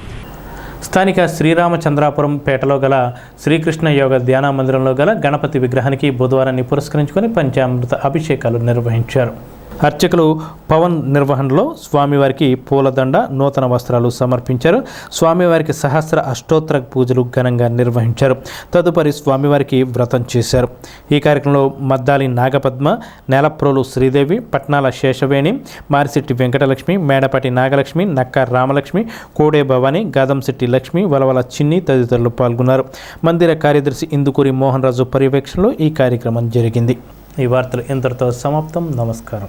స్థానిక శ్రీరామచంద్రాపురం పేటలో గల శ్రీకృష్ణ యోగ ధ్యాన మందిరంలో గల గణపతి విగ్రహానికి బుధవారాన్ని పురస్కరించుకొని పంచామృత అభిషేకాలు నిర్వహించారు. అర్చకులు పవన్ నిర్వహణలో స్వామివారికి పూలదండ, నూతన వస్త్రాలు సమర్పించారు. స్వామివారికి సహస్ర అష్టోత్తర పూజలు ఘనంగా నిర్వహించారు. తదుపరి స్వామివారికి వ్రతం చేశారు. ఈ కార్యక్రమంలో మద్దాలి నాగపద్మ, నేలప్రోలు శ్రీదేవి, పట్నాల శేషవేణి, మారిశెట్టి వెంకటలక్ష్మి, మేడపాటి నాగలక్ష్మి, నక్క రామలక్ష్మి, కోడే భవాని, గాదంశెట్టి లక్ష్మి, వలవల చిన్ని తదితరులు పాల్గొన్నారు. మందిర కార్యదర్శి ఇందుకూరి మోహన్ రాజు పర్యవేక్షణలో ఈ కార్యక్రమం జరిగింది. ఈ వార్తలు ఇంతటితో సమాప్తం. నమస్కారం.